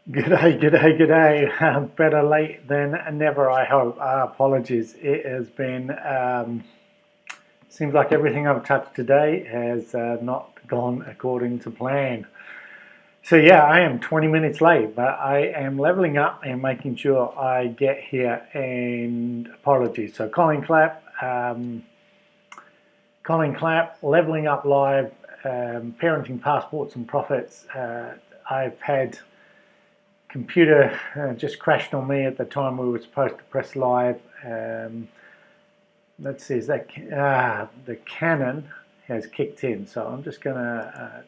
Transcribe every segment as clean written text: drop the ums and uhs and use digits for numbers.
G'day, g'day, g'day. Better late than never, I hope. Apologies. It has been, seems like everything I've touched today has not gone according to plan. So, yeah, I am 20 minutes late, but I am leveling up and making sure I get here. And apologies. So, Colin Clapp, Leveling Up Live, Parenting Passports and Profits. I've had computer just crashed on me at the time we were supposed to press live. Let's see, is that the Canon has kicked in, so I'm just gonna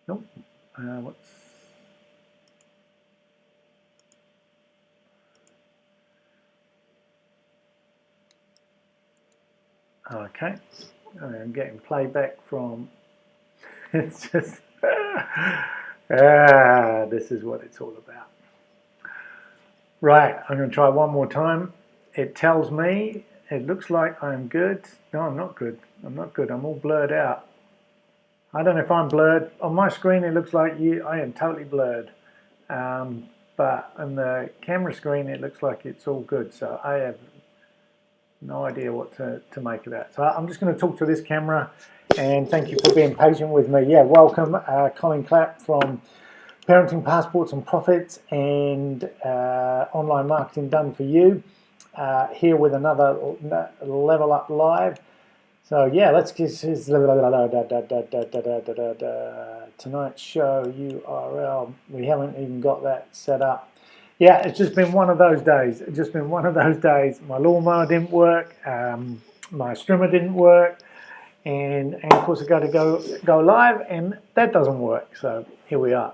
nope. What's okay? I'm getting playback from. It's just this is what it's all about. Right, I'm going to try one more time. It tells me, it looks like I'm good. No, I'm not good. I'm not good. I'm all blurred out. I don't know if I'm blurred. On my screen, it looks like I am totally blurred. But on the camera screen, it looks like it's all good. So I have no idea what to make of that. So I'm just going to talk to this camera, and thank you for being patient with me. Yeah, welcome, Colin Clapp from Parenting Passports and Profits and Online Marketing Done For You, here with another Level Up Live. So yeah, let's get tonight's show URL. We haven't even got that set up. Yeah, it's just been one of those days. It's just been one of those days. My lawnmower didn't work, my streamer didn't work, and of course I got to go live, and that doesn't work. So here we are.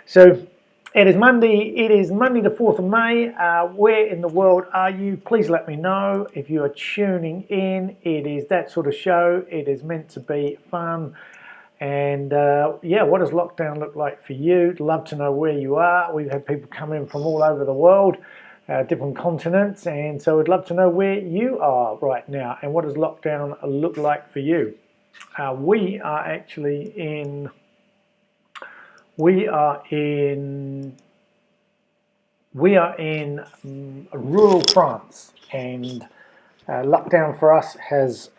So it is Monday. It is Monday the 4th of May. Where in the world are you? Please let me know if you are tuning in. It is that sort of show. It is meant to be fun. And yeah, what does lockdown look like for you? Love to know where you are. We've had people come in from all over the world, different continents, and so we'd love to know where you are right now and what does lockdown look like for you. We are in rural France, and lockdown for us has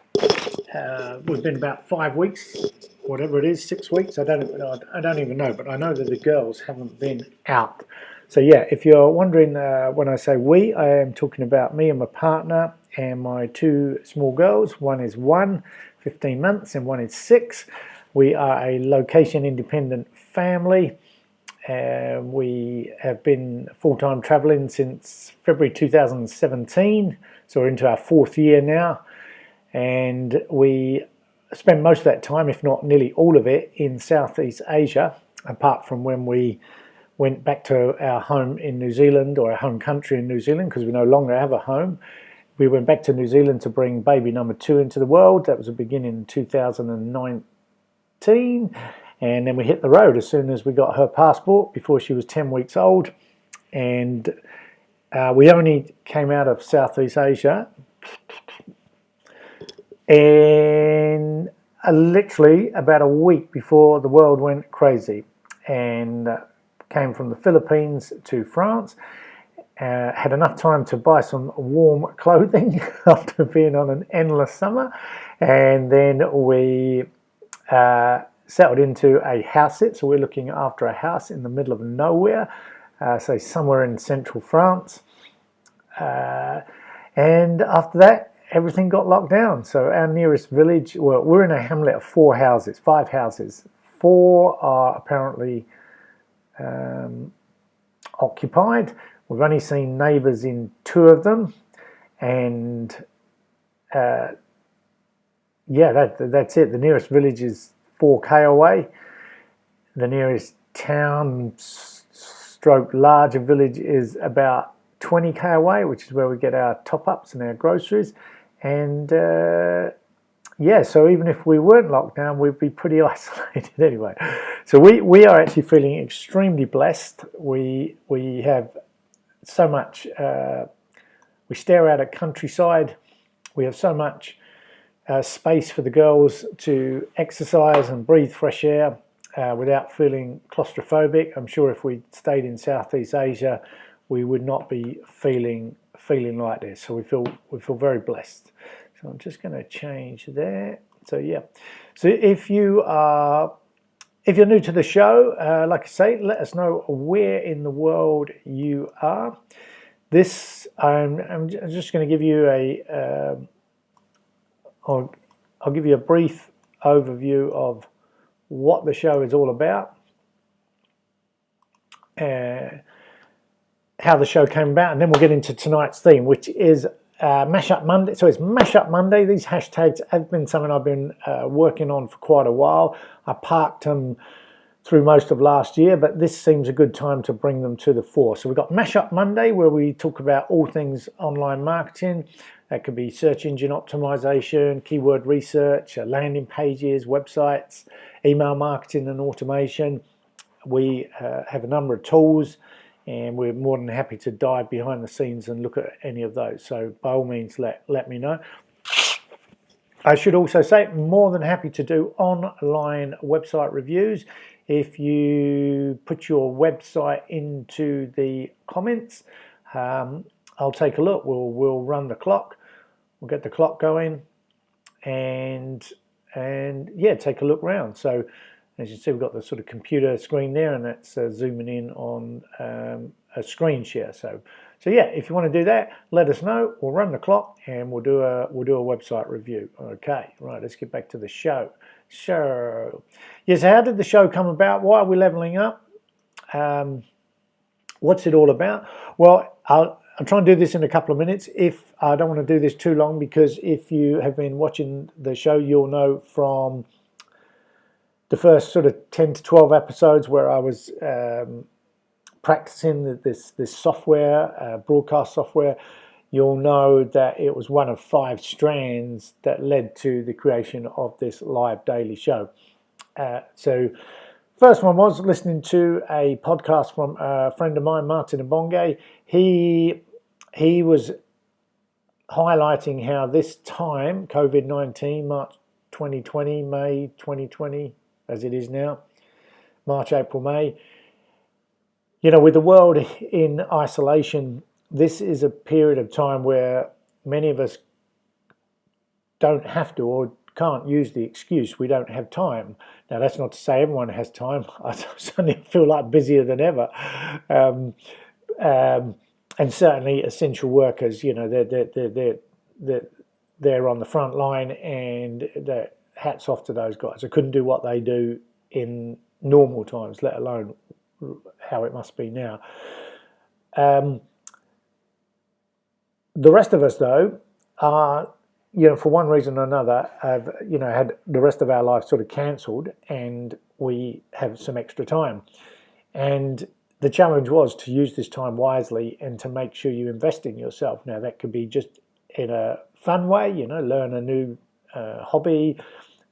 we've been about 5 weeks, whatever it is, 6 weeks. I don't even know, but I know that the girls haven't been out. So yeah, if you're wondering, when I say we, I am talking about me and my partner and my two small girls. One is 15 months, and one is 6. We are a location-independent family. We have been full-time traveling since February 2017, so we're into our 4th year now. And we spend most of that time, if not nearly all of it, in Southeast Asia, apart from when we went back to our home in New Zealand, or our home country in New Zealand, because we no longer have a home. We went back to New Zealand to bring baby number 2 into the world. That was the beginning in 2019. And then we hit the road as soon as we got her passport, before she was 10 weeks old. And we only came out of Southeast Asia and literally about a week before the world went crazy, and came from the Philippines to France. Had enough time to buy some warm clothing after being on an endless summer, and then we settled into a house sit. So we're looking after a house in the middle of nowhere, so somewhere in central France. And after that, everything got locked down. So our nearest village, well, we're in a hamlet of 5 houses. 4 are apparently occupied. We've only seen neighbours in 2 of them, and yeah, that's it. The nearest village is 4k away. The nearest town stroke larger village is about 20k away, which is where we get our top-ups and our groceries. And yeah, so even if we weren't locked down, we'd be pretty isolated anyway. So we are actually feeling extremely blessed. We have so much, we stare out at countryside. We have so much space for the girls to exercise and breathe fresh air. without feeling claustrophobic. I'm sure if we stayed in Southeast Asia, we would not be feeling like this. So we feel very blessed. So I'm just going to change there. So yeah. So if you're new to the show, like I say, let us know where in the world you are. This I'm just going to give you I'll give you a brief overview of what the show is all about, how the show came about, and then we'll get into tonight's theme, which is Mashup Monday. So it's Mashup Monday. These hashtags have been something I've been working on for quite a while. I parked them through most of last year, but this seems a good time to bring them to the fore. So we've got Mashup Monday, where we talk about all things online marketing. That could be search engine optimization, keyword research, landing pages, websites, email marketing and automation. We have a number of tools, and we're more than happy to dive behind the scenes and look at any of those. So by all means, let me know. I should also say, more than happy to do online website reviews. If you put your website into the comments, I'll take a look. We'll run the clock. We'll get the clock going, and yeah, take a look round. So as you see, we've got the sort of computer screen there, and that's zooming in on a screen share. So yeah, if you want to do that, let us know. We'll run the clock, and we'll do a website review. Okay, right. Let's get back to the show. So yes, how did the show come about? Why are we leveling up? What's it all about? Well, I'll try and do this in a couple of minutes. If I don't want to do this too long, because if you have been watching the show, you'll know from the first sort of 10 to 12 episodes where I was practicing this software, broadcast software, you'll know that it was one of 5 strands that led to the creation of this live daily show. So first one was listening to a podcast from a friend of mine, Martin Abonge. He was highlighting how this time, COVID-19, March 2020, May 2020, as it is now, March, April, May, you know, with the world in isolation, this is a period of time where many of us don't have to or can't use the excuse we don't have time. Now, that's not to say everyone has time. I suddenly feel like busier than ever. And certainly essential workers, you know, they're on the front line, and hats off to those guys. I couldn't do what they do in normal times, let alone how it must be now. The rest of us, though, are, you know, for one reason or another, have, you know, had the rest of our life sort of cancelled, and we have some extra time. And the challenge was to use this time wisely and to make sure you invest in yourself. Now, that could be just in a fun way, you know, learn a new hobby,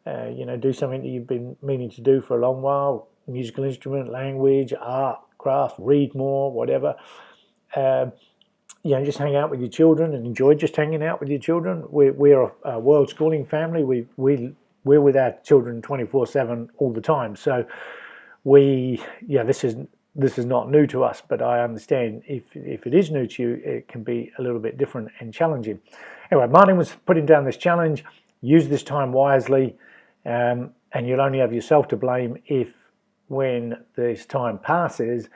you know, do something that you've been meaning to do for a long while, musical instrument, language, art, craft, read more, whatever. You know, just hang out with your children and enjoy just hanging out with your children. We're a world schooling family. We're with our children 24/7 all the time. So this is not new to us, but I understand if it is new to you, it can be a little bit different and challenging. Anyway, Martin was putting down this challenge: use this time wisely, and you'll only have yourself to blame if, when this time passes,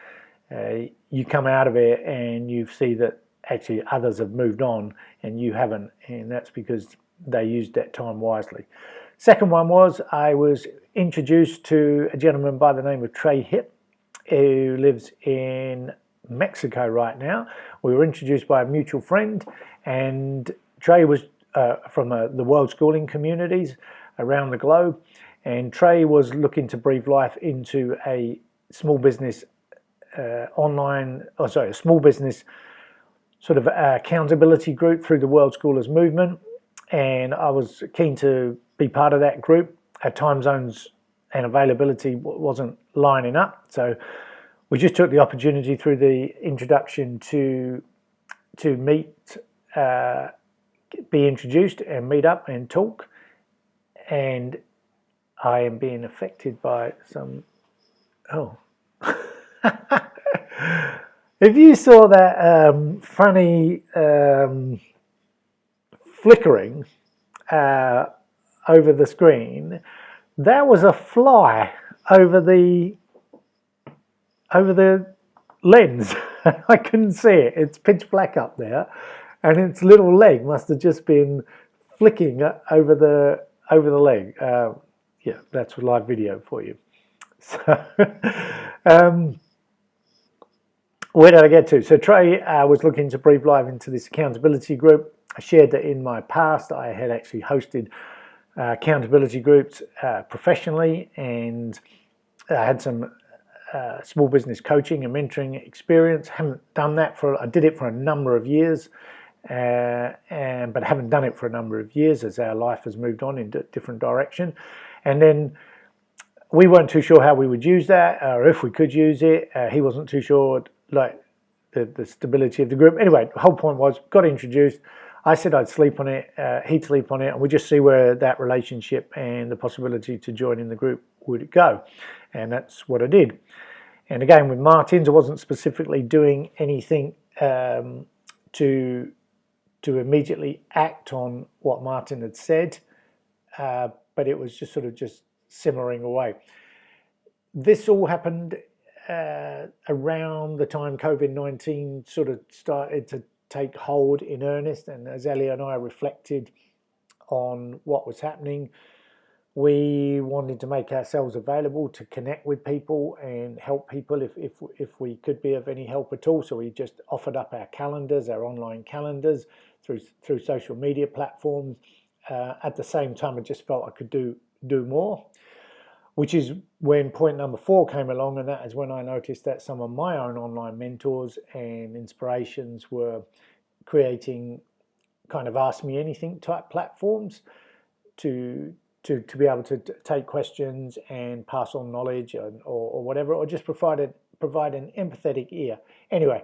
you come out of it and you see that actually others have moved on and you haven't, and that's because they used that time wisely. Second one was, I was introduced to a gentleman by the name of Trey Hipp, who lives in Mexico right now. We were introduced by a mutual friend, and Trey was from the world schooling communities around the globe, and Trey was looking to breathe life into a small business a small business sort of accountability group through the World Schoolers movement, and I was keen to be part of that group. Our time zones and availability wasn't lining up, so we just took the opportunity through the introduction to meet, be introduced and meet up and talk. And I am being affected by some Oh. If you saw that funny flickering over the screen, that was a fly over the lens. I couldn't see it. It's pitch black up there, and its little leg must have just been flicking over the leg. Yeah, that's live video for you. So, where did I get to? So Trey was looking to breathe live into this accountability group. I shared that in my past I had actually hosted accountability groups professionally, and I had some small business coaching and mentoring experience. Haven't done that I did it for a number of years, but haven't done it for a number of years as our life has moved on in different direction. And then we weren't too sure how we would use that or if we could use it. He wasn't too sure, like the stability of the group. Anyway, the whole point was, got introduced. I said I'd sleep on it, he'd sleep on it, and we just see where that relationship and the possibility to join in the group would go. And that's what I did. And again, with Martin's, I wasn't specifically doing anything to immediately act on what Martin had said, but it was just sort of just simmering away. This all happened around the time COVID-19 sort of started to take hold in earnest, and as Ellie and I reflected on what was happening, we wanted to make ourselves available to connect with people and help people if we could be of any help at all. So we just offered up our calendars, our online calendars through social media platforms. At the same time, I just felt I could do more, which is when point number 4 came along, and that is when I noticed that some of my own online mentors and inspirations were creating kind of ask me anything type platforms to be able to take questions and pass on knowledge or whatever, or just provide an empathetic ear. Anyway,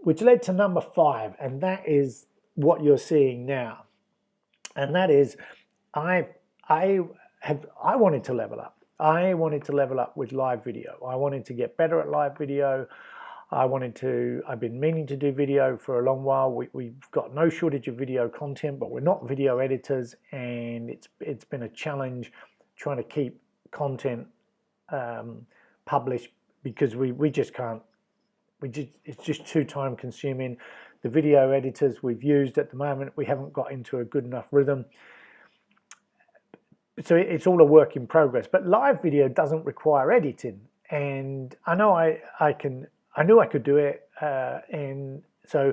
which led to number 5, and that is what you're seeing now. And that is, I wanted to level up. I wanted to level up with live video. I wanted to get better at live video. I've been meaning to do video for a long while. We've got no shortage of video content, but we're not video editors, and it's been a challenge trying to keep content published because we just can't. It's just too time consuming. The video editors we've used at the moment, we haven't got into a good enough rhythm. So it's all a work in progress. But live video doesn't require editing, and I know I knew I could do it, and so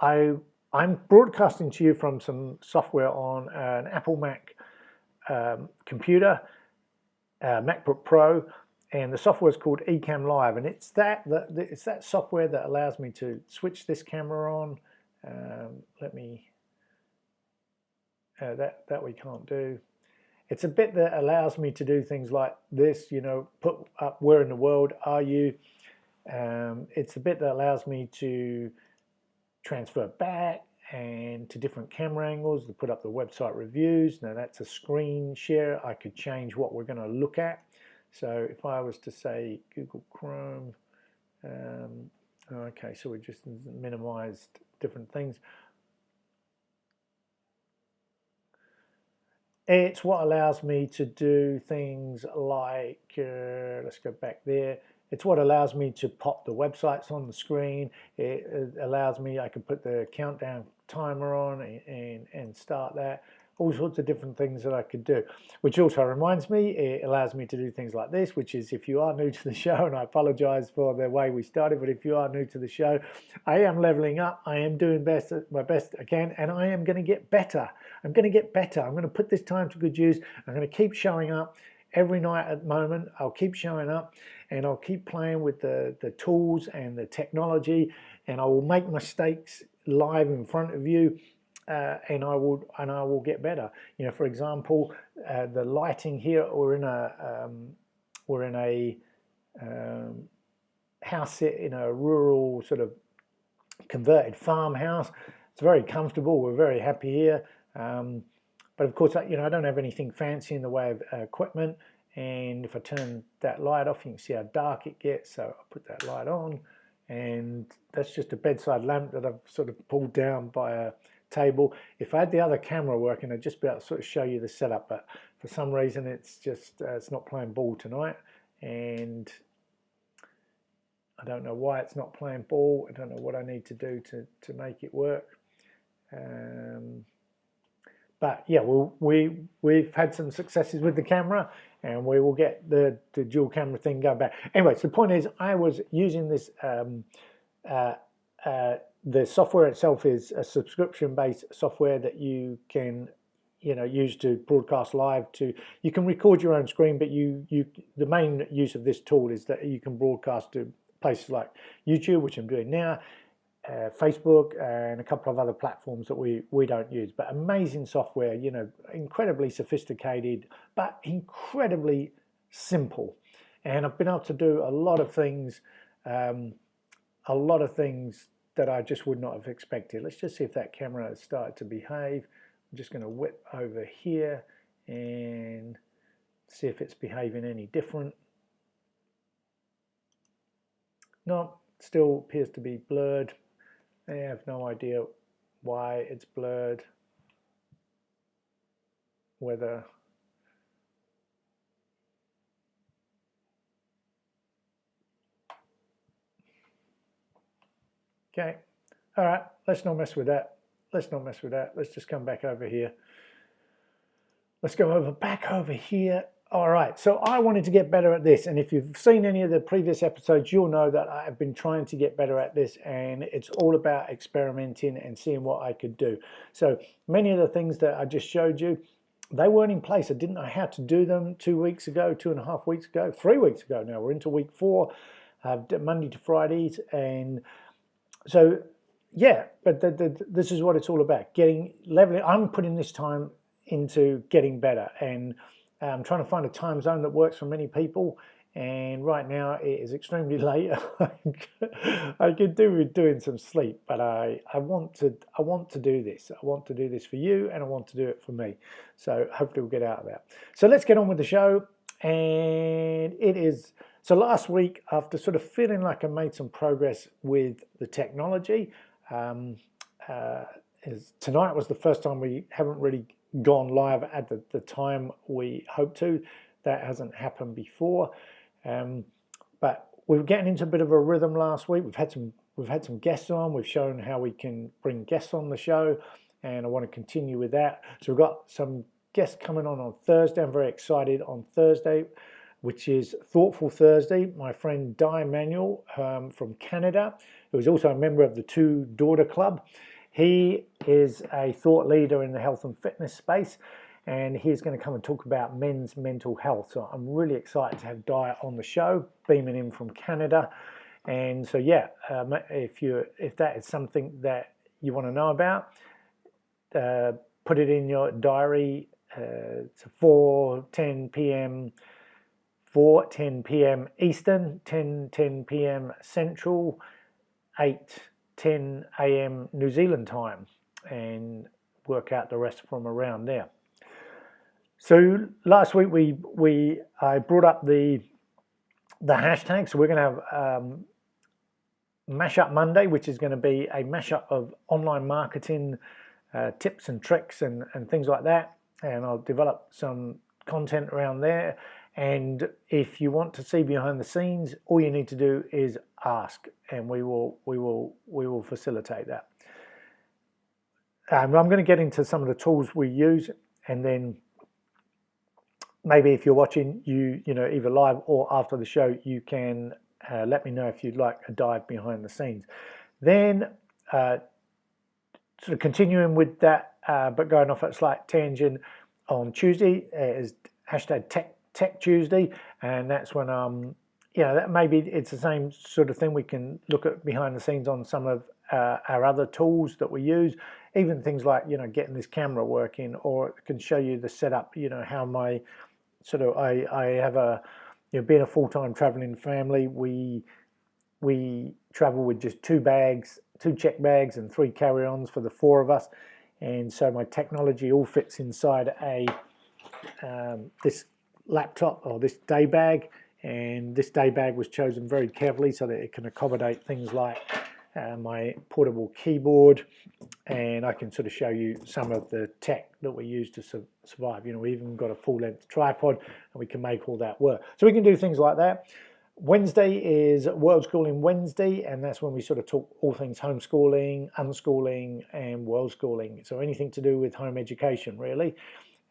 I'm broadcasting to you from some software on an Apple Mac computer, MacBook Pro, and the software is called Ecamm Live, and it's that software that allows me to switch this camera on. That we can't do. It's a bit that allows me to do things like this, put up where in the world are you. It's a bit that allows me to transfer back and to different camera angles, to put up the website reviews. Now that's a screen share. I could change what we're going to look at. So if I was to say Google Chrome, okay, so we just minimized different things. It's what allows me to do things like, let's go back there. It's what allows me to pop the websites on the screen. It allows me, I can put the countdown timer on and start that. All sorts of different things that I could do, which also reminds me, it allows me to do things like this, which is, if you are new to the show, and I apologize for the way we started, but if you are new to the show, I am leveling up. I am doing my best I can, and I am going to get better. I'm going to get better. I'm going to put this time to good use. I'm going to keep showing up every night at the moment. I'll keep showing up, and I'll keep playing with the tools and the technology, and I will make mistakes live in front of you. And I will get better. For example, the lighting here. We're in a house set in a rural sort of converted farmhouse. It's very comfortable. We're very happy here. But of course, I don't have anything fancy in the way of equipment, and if I turn that light off, you can see how dark it gets. So I'll put that light on, and that's just a bedside lamp that I've sort of pulled down by a table. If I had the other camera working, I'd just be able to sort of show you the setup, but for some reason it's just it's not playing ball tonight, and I don't know why it's not playing ball. I don't know what I need to do to make it work. But yeah, we've had some successes with the camera, and we will get the dual camera thing going back. Anyway, so the point is, I was using this. The software itself is a subscription-based software that you can, use to broadcast live. You can record your own screen, but the main use of this tool is that you can broadcast to places like YouTube, which I'm doing now, Facebook, and a couple of other platforms that we don't use. But amazing software, incredibly sophisticated, but incredibly simple. And I've been able to do a lot of things that I just would not have expected. Let's just see if that camera has started to behave. I'm just going to whip over here and see if it's behaving any different. No, still appears to be blurred. I have no idea why it's blurred. Whether okay, all right, let's not mess with that. Let's not mess with that. Let's just come back over here. Let's go back over here. All right, so I wanted to get better at this, and if you've seen any of the previous episodes, you'll know that I have been trying to get better at this, and it's all about experimenting and seeing what I could do. So many of the things that I just showed you, they weren't in place. I didn't know how to do them 2 weeks ago, 2.5 weeks ago, 3 weeks ago now. We're into week 4, Monday to Fridays, and so yeah, but this is what it's all about, leveling. I'm putting this time into getting better, and I'm trying to find a time zone that works for many people, and right now it is extremely late. I could do with doing some sleep, but I want to do this. I want to do this for you, and I want to do it for me. So hopefully we'll get out of that. So let's get on with the show. And so last week, after sort of feeling like I made some progress with the technology, tonight was the first time we haven't really gone live at the time we hoped to. That hasn't happened before, but we were getting into a bit of a rhythm last week. We've had some guests on. We've shown how we can bring guests on the show, and I want to continue with that. So we've got some guests coming on Thursday. I'm very excited on Thursday, which is Thoughtful Thursday. My friend Di Manuel from Canada, who is also a member of the Two Daughter Club. He is a thought leader in the health and fitness space, and he's going to come and talk about men's mental health. So I'm really excited to have Di on the show, beaming in from Canada. And so yeah, if that is something that you want to know about, put it in your diary. It's 4:10 p.m. Eastern, 10:10 p.m. Central, 8:10 a.m. New Zealand time, and work out the rest from around there. So last week I brought up the hashtag. So we're going to have Mashup Monday, which is going to be a mashup of online marketing tips and tricks and things like that, and I'll develop some content around there. And if you want to see behind the scenes, all you need to do is ask, and we will facilitate that. I'm going to get into some of the tools we use, and then maybe if you're watching, either live or after the show, you can let me know if you'd like a dive behind the scenes. Then sort of continuing with that, but going off at a slight tangent, on Tuesday is hashtag Tech Tuesday, and that's when that maybe it's the same sort of thing. We can look at behind the scenes on some of our other tools that we use, even things like getting this camera working, or it can show you the setup. How my I have a being a full-time traveling family, we travel with just 2 check bags and 3 carry-ons for the 4 of us, and so my technology all fits inside a this laptop or this day bag, and this day bag was chosen very carefully so that it can accommodate things like my portable keyboard, and I can sort of show you some of the tech that we use to survive. You know, we even got a full-length tripod, and we can make all that work. So we can do things like that. Wednesday is World Schooling Wednesday, and that's when we sort of talk all things homeschooling, unschooling, and world schooling. So anything to do with home education, really.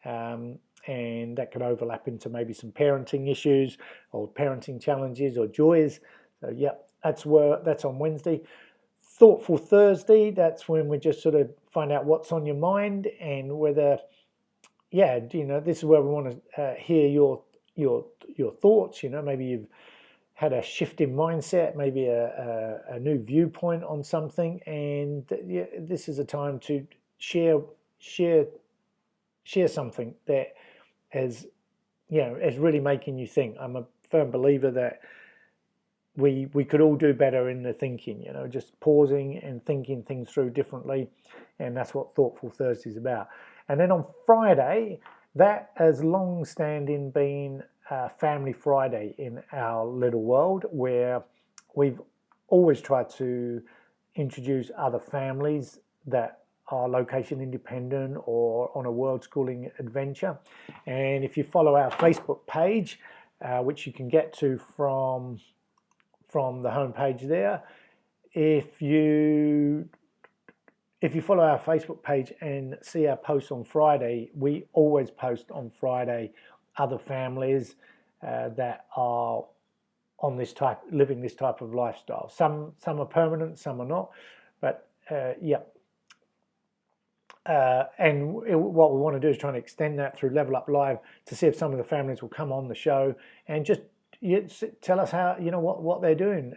And that could overlap into maybe some parenting issues or parenting challenges or joys. So yeah, that's on Wednesday. Thoughtful Thursday, that's when we just sort of find out what's on your mind and whether, yeah, you know, this is where we want to hear your thoughts. You know, maybe you've had a shift in mindset, maybe a new viewpoint on something, and yeah, this is a time to share something that is, you know, is really making you think. I'm a firm believer that we could all do better in the thinking, you know, just pausing and thinking things through differently, and that's what Thoughtful Thursday is about. And then on Friday, that has long-standing been Family Friday in our little world, where we've always tried to introduce other families that are location independent or on a world schooling adventure. And if you follow our Facebook page, which you can get to from the homepage there, if you follow our Facebook page and see our posts on Friday, we always post on Friday other families that are on this type, living this type of lifestyle. Some are permanent, some are not, but yeah. And what we want to do is try and extend that through Level Up Live to see if some of the families will come on the show and just tell us how, you know, what they're doing,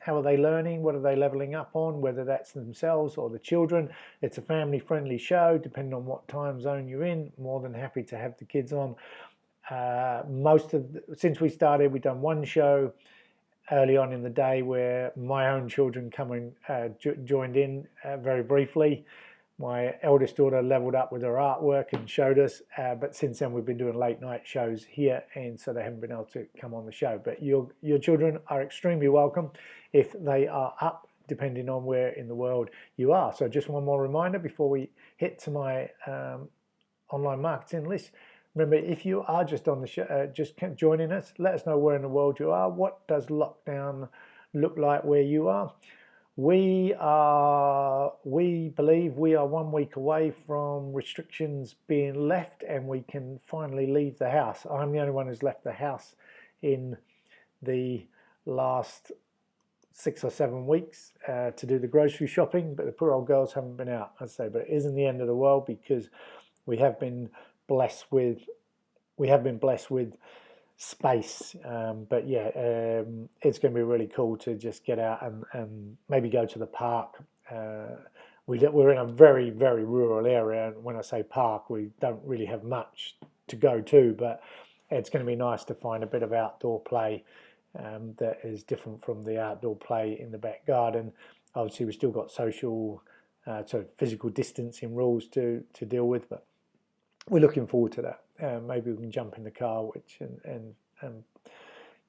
how are they learning, what are they leveling up on, whether that's themselves or the children. It's a family-friendly show, depending on what time zone you're in. More than happy to have the kids on. Since we started, we've done one show early on in the day where my own children joined in very briefly. My eldest daughter leveled up with her artwork and showed us, but since then we've been doing late night shows here, and so they haven't been able to come on the show. But your children are extremely welcome if they are up, depending on where in the world you are. So just one more reminder before we hit to my online marketing list. Remember, if you are just on the show, just joining us, let us know where in the world you are. What does lockdown look like where you are? We believe we are 1 week away from restrictions being left, and we can finally leave the house. I'm the only one who's left the house in the last 6 or 7 weeks to do the grocery shopping, but the poor old girls haven't been out, I'd say. But it isn't the end of the world, because we have been blessed with space, but yeah, it's going to be really cool to just get out and maybe go to the park. We're in a very, very rural area, and when I say park, we don't really have much to go to, but it's going to be nice to find a bit of outdoor play that is different from the outdoor play in the back garden. Obviously, we've still got physical distancing rules to deal with, but we're looking forward to that. Maybe we can jump in the car and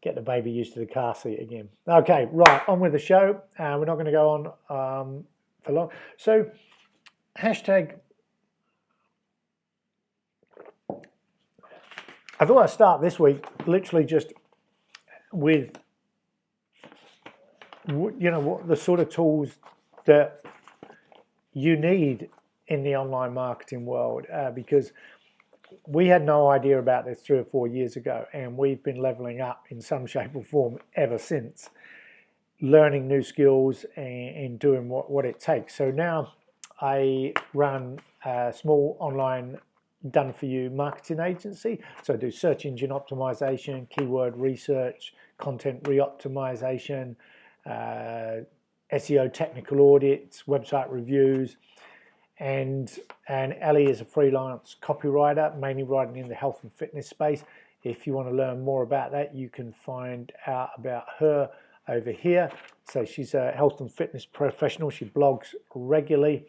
get the baby used to the car seat again. Okay, right, on with the show. We're not going to go on for long. So, hashtag. I thought I'd start this week literally just with, you know, what the sort of tools that you need in the online marketing world, because we had no idea about this 3 or 4 years ago, and we've been leveling up in some shape or form ever since, learning new skills and doing what it takes. So now I run a small online done-for-you marketing agency. So I do search engine optimization, keyword research, content re-optimization, SEO technical audits, website reviews. And Ellie is a freelance copywriter, mainly writing in the health and fitness space. If you want to learn more about that, you can find out about her over here. So she's a health and fitness professional. She blogs regularly,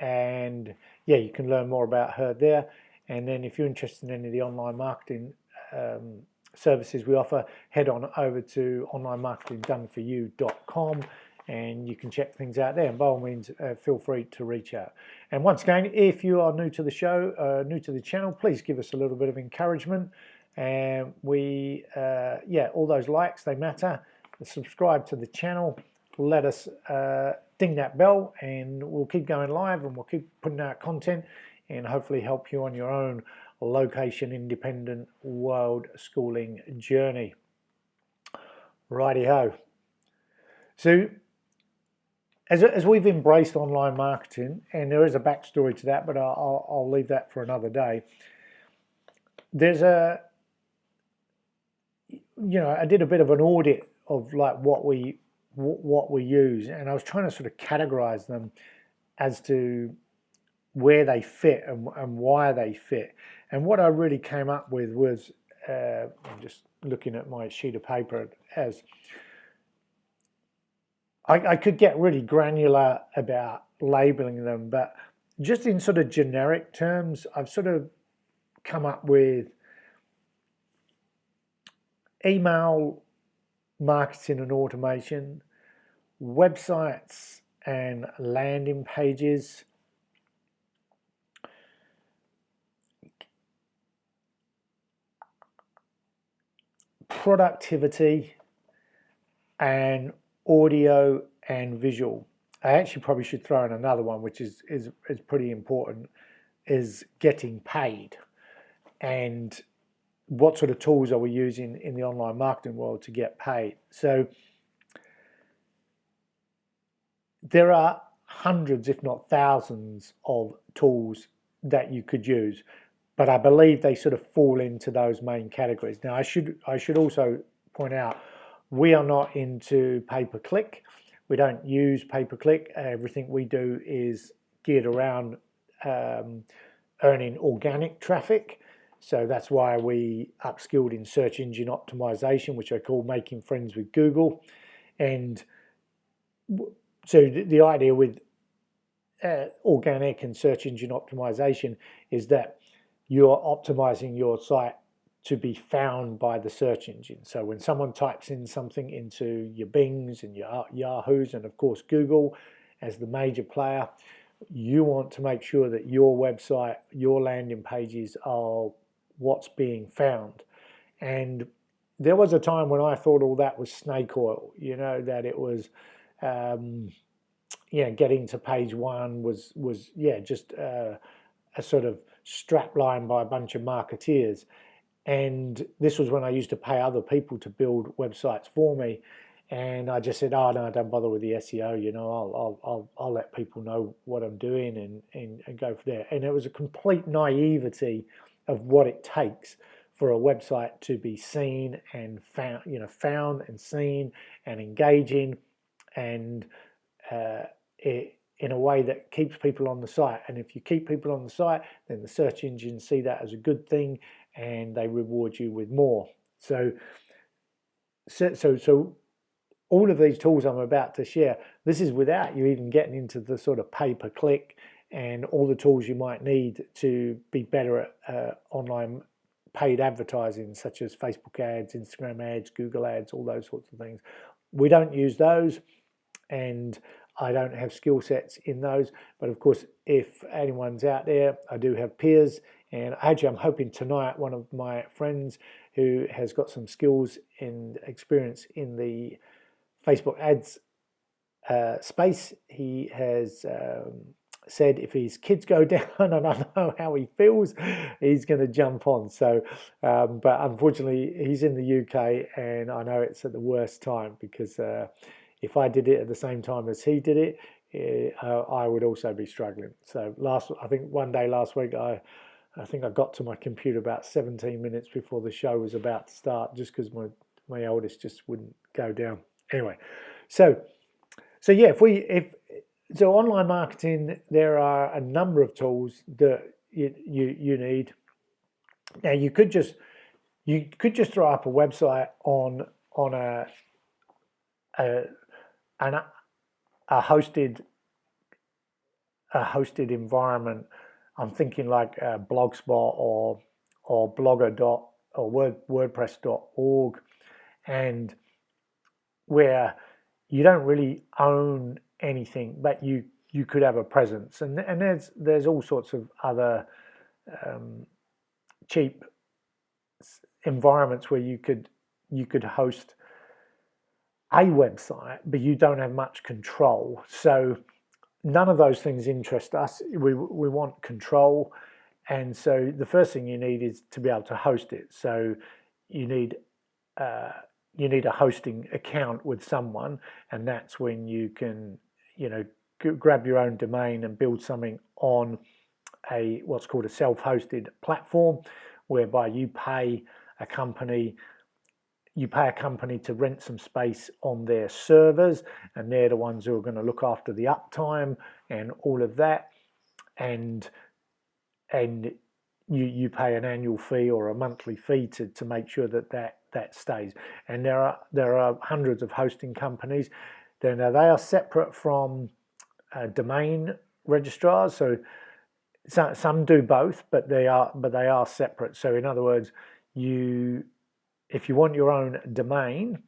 and yeah, you can learn more about her there. And then if you're interested in any of the online marketing services we offer, head on over to onlinemarketingdoneforyou.com and you can check things out there. And by all means, feel free to reach out. And once again, if you are new to the show, new to the channel, please give us a little bit of encouragement. And all those likes, they matter. Subscribe to the channel. Let us ding that bell, and we'll keep going live, and we'll keep putting out content and hopefully help you on your own location independent world schooling journey. Righty-ho. So as we've embraced online marketing, and there is a backstory to that, but I'll leave that for another day. There's I did a bit of an audit of like what we use, and I was trying to sort of categorize them as to where they fit and why they fit. And what I really came up with was, I'm just looking at my sheet of paper, as I could get really granular about labeling them, but just in sort of generic terms, I've sort of come up with email marketing and automation, websites and landing pages, productivity, and audio and visual. I actually probably should throw in another one, which is pretty important, is getting paid. And what sort of tools are we using in the online marketing world to get paid? So there are hundreds, if not thousands, of tools that you could use, but I believe they sort of fall into those main categories. Now, I should also point out, we are not into pay-per-click. We don't use pay-per-click. Everything we do is geared around earning organic traffic. So that's why we upskilled in search engine optimization, which I call making friends with Google. And so the idea with organic and search engine optimization is that you're optimizing your site to be found by the search engine. So when someone types in something into your Bings and your Yahoos, and of course Google as the major player, you want to make sure that your website, your landing pages are what's being found. And there was a time when I thought all that was snake oil, that it was getting to page one was just a sort of strap line by a bunch of marketeers. And this was when I used to pay other people to build websites for me. And I just said, oh no, don't bother with the SEO, I'll let people know what I'm doing and go from there. And it was a complete naivety of what it takes for a website to be seen and found and seen and engaging, and in a way that keeps people on the site. And if you keep people on the site, then the search engines see that as a good thing, and they reward you with more. So all of these tools I'm about to share, this is without you even getting into the sort of pay-per-click and all the tools you might need to be better at online paid advertising, such as Facebook ads, Instagram ads, Google ads, all those sorts of things. We don't use those, and I don't have skill sets in those. But of course, if anyone's out there, I do have peers. And actually, I'm hoping tonight, one of my friends who has got some skills and experience in the Facebook ads space, he has said if his kids go down, and I know how he feels, he's going to jump on. So, but unfortunately, he's in the UK, and I know it's at the worst time, because if I did it at the same time as he did it, I would also be struggling. So I think one day last week, I think I got to my computer about 17 minutes before the show was about to start, just because my eldest just wouldn't go down. Anyway, so yeah, so online marketing, there are a number of tools that you need. Now you could just throw up a website on a hosted environment. I'm thinking like Blogspot or Blogger or WordPress.org, and where you don't really own anything, but you could have a presence, and there's all sorts of other cheap environments where you could host a website, but you don't have much control. So none of those things interest us. We want control, and so the first thing you need is to be able to host it. So you need a hosting account with someone, and that's when you can grab your own domain and build something on what's called a self-hosted platform, whereby you pay a company to rent some space on their servers, and they're the ones who are going to look after the uptime and all of that, and you pay an annual fee or a monthly fee to make sure that stays. And there are hundreds of hosting companies. Then they are separate from domain registrars. So some do both, but they are separate. So in other words, if you want your own domain,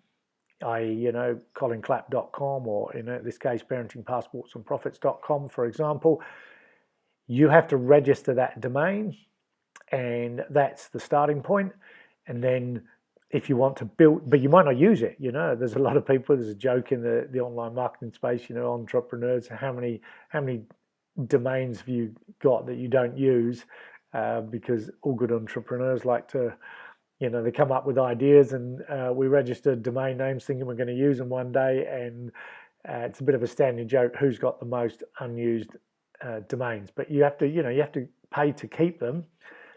i.e., ColinClapp.com, or in this case, parentingpassportsandprofits.com, for example, you have to register that domain, and that's the starting point. And then if you want to build, but you might not use it, there's a lot of people, there's a joke in the online marketing space, entrepreneurs, how many domains have you got that you don't use? Because all good entrepreneurs like to, they come up with ideas, and we register domain names thinking we're going to use them one day, and it's a bit of a standing joke who's got the most unused domains. But you have to pay to keep them,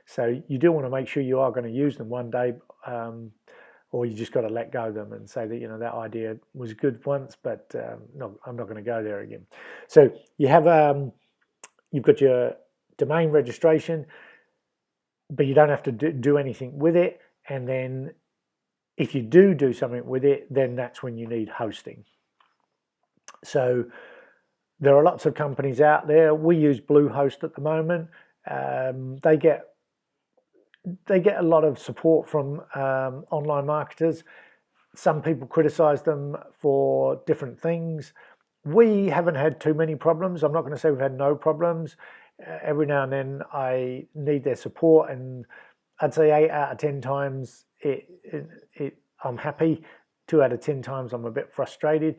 so you do want to make sure you are going to use them one day, or you just got to let go of them and say that that idea was good once, but no, I'm not going to go there again. So you have you've got your domain registration, but you don't have to do anything with it. And then if you do something with it, then that's when you need hosting. So there are lots of companies out there. We use Bluehost at the moment. They get a lot of support from online marketers. Some people criticize them for different things. We haven't had too many problems. I'm not going to say we've had no problems. Every now and then I need their support, and I'd say 8 out of 10 times I'm happy. 2 out of 10 times I'm a bit frustrated.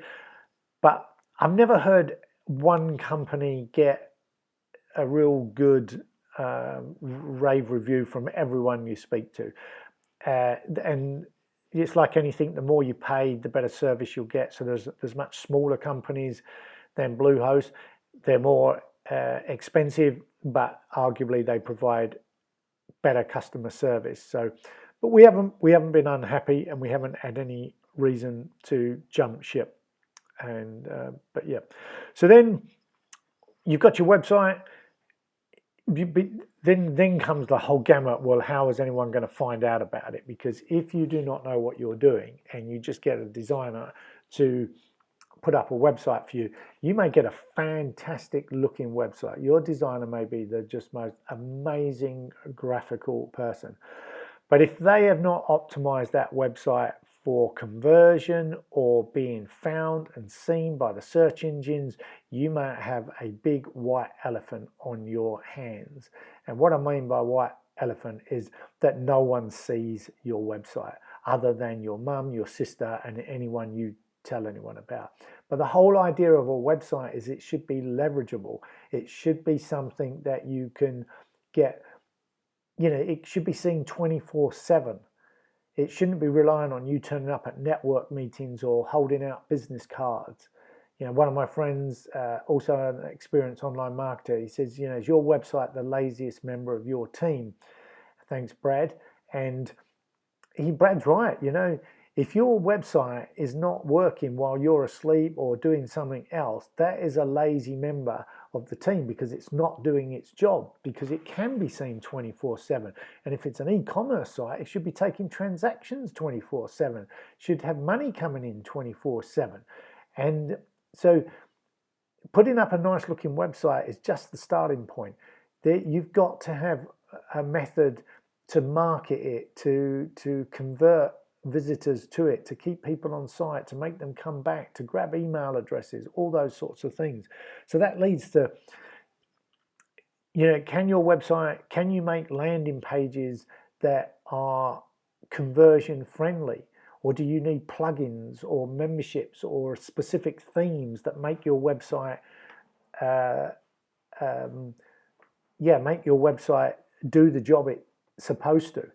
But I've never heard one company get a real good rave review from everyone you speak to. And it's like anything, the more you pay, the better service you'll get. So there's much smaller companies than Bluehost. They're more expensive, but arguably they provide better customer service. So, but we haven't been unhappy, and we haven't had any reason to jump ship. And but yeah, so then you've got your website. Then comes the whole gamut. Well, how is anyone going to find out about it? Because if you do not know what you're doing, and you just get a designer to put up a website for you, you may get a fantastic looking website. Your designer may be the just most amazing graphical person, but if they have not optimized that website for conversion or being found and seen by the search engines, you might have a big white elephant on your hands. And what I mean by white elephant is that no one sees your website other than your mum, your sister, and anyone you tell anyone about. But the whole idea of a website is it should be leverageable. It should be something that you can get, it should be seen 24/7. It shouldn't be relying on you turning up at network meetings or holding out business cards. One of my friends, also an experienced online marketer, he says, is your website the laziest member of your team? Thanks, Brad. And Brad's right. If your website is not working while you're asleep or doing something else, that is a lazy member of the team, because it's not doing its job, because it can be seen 24/7. And if it's an e-commerce site, it should be taking transactions 24/7, should have money coming in 24/7. And so putting up a nice looking website is just the starting point. You've got to have a method to market it, to convert visitors to it, to keep people on site, to make them come back, to grab email addresses, all those sorts of things. So that leads to, can your website, can you make landing pages that are conversion friendly? Or do you need plugins or memberships or specific themes that make your website, make your website do the job it's supposed to?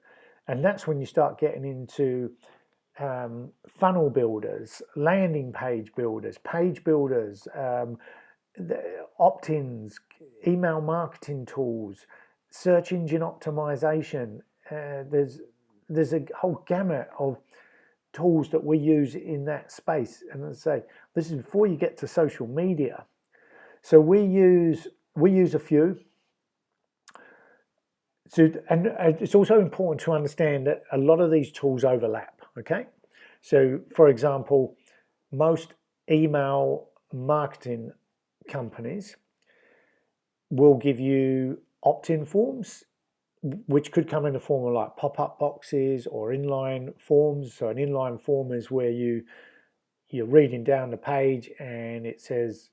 And that's when you start getting into funnel builders, landing page builders, opt-ins, email marketing tools, search engine optimization. There's a whole gamut of tools that we use in that space. And as I say, this is before you get to social media. So we use a few. So, and it's also important to understand that a lot of these tools overlap. Okay, so for example, most email marketing companies will give you opt-in forms, which could come in the form of like pop-up boxes or inline forms. So an inline form is where you're reading down the page and it says,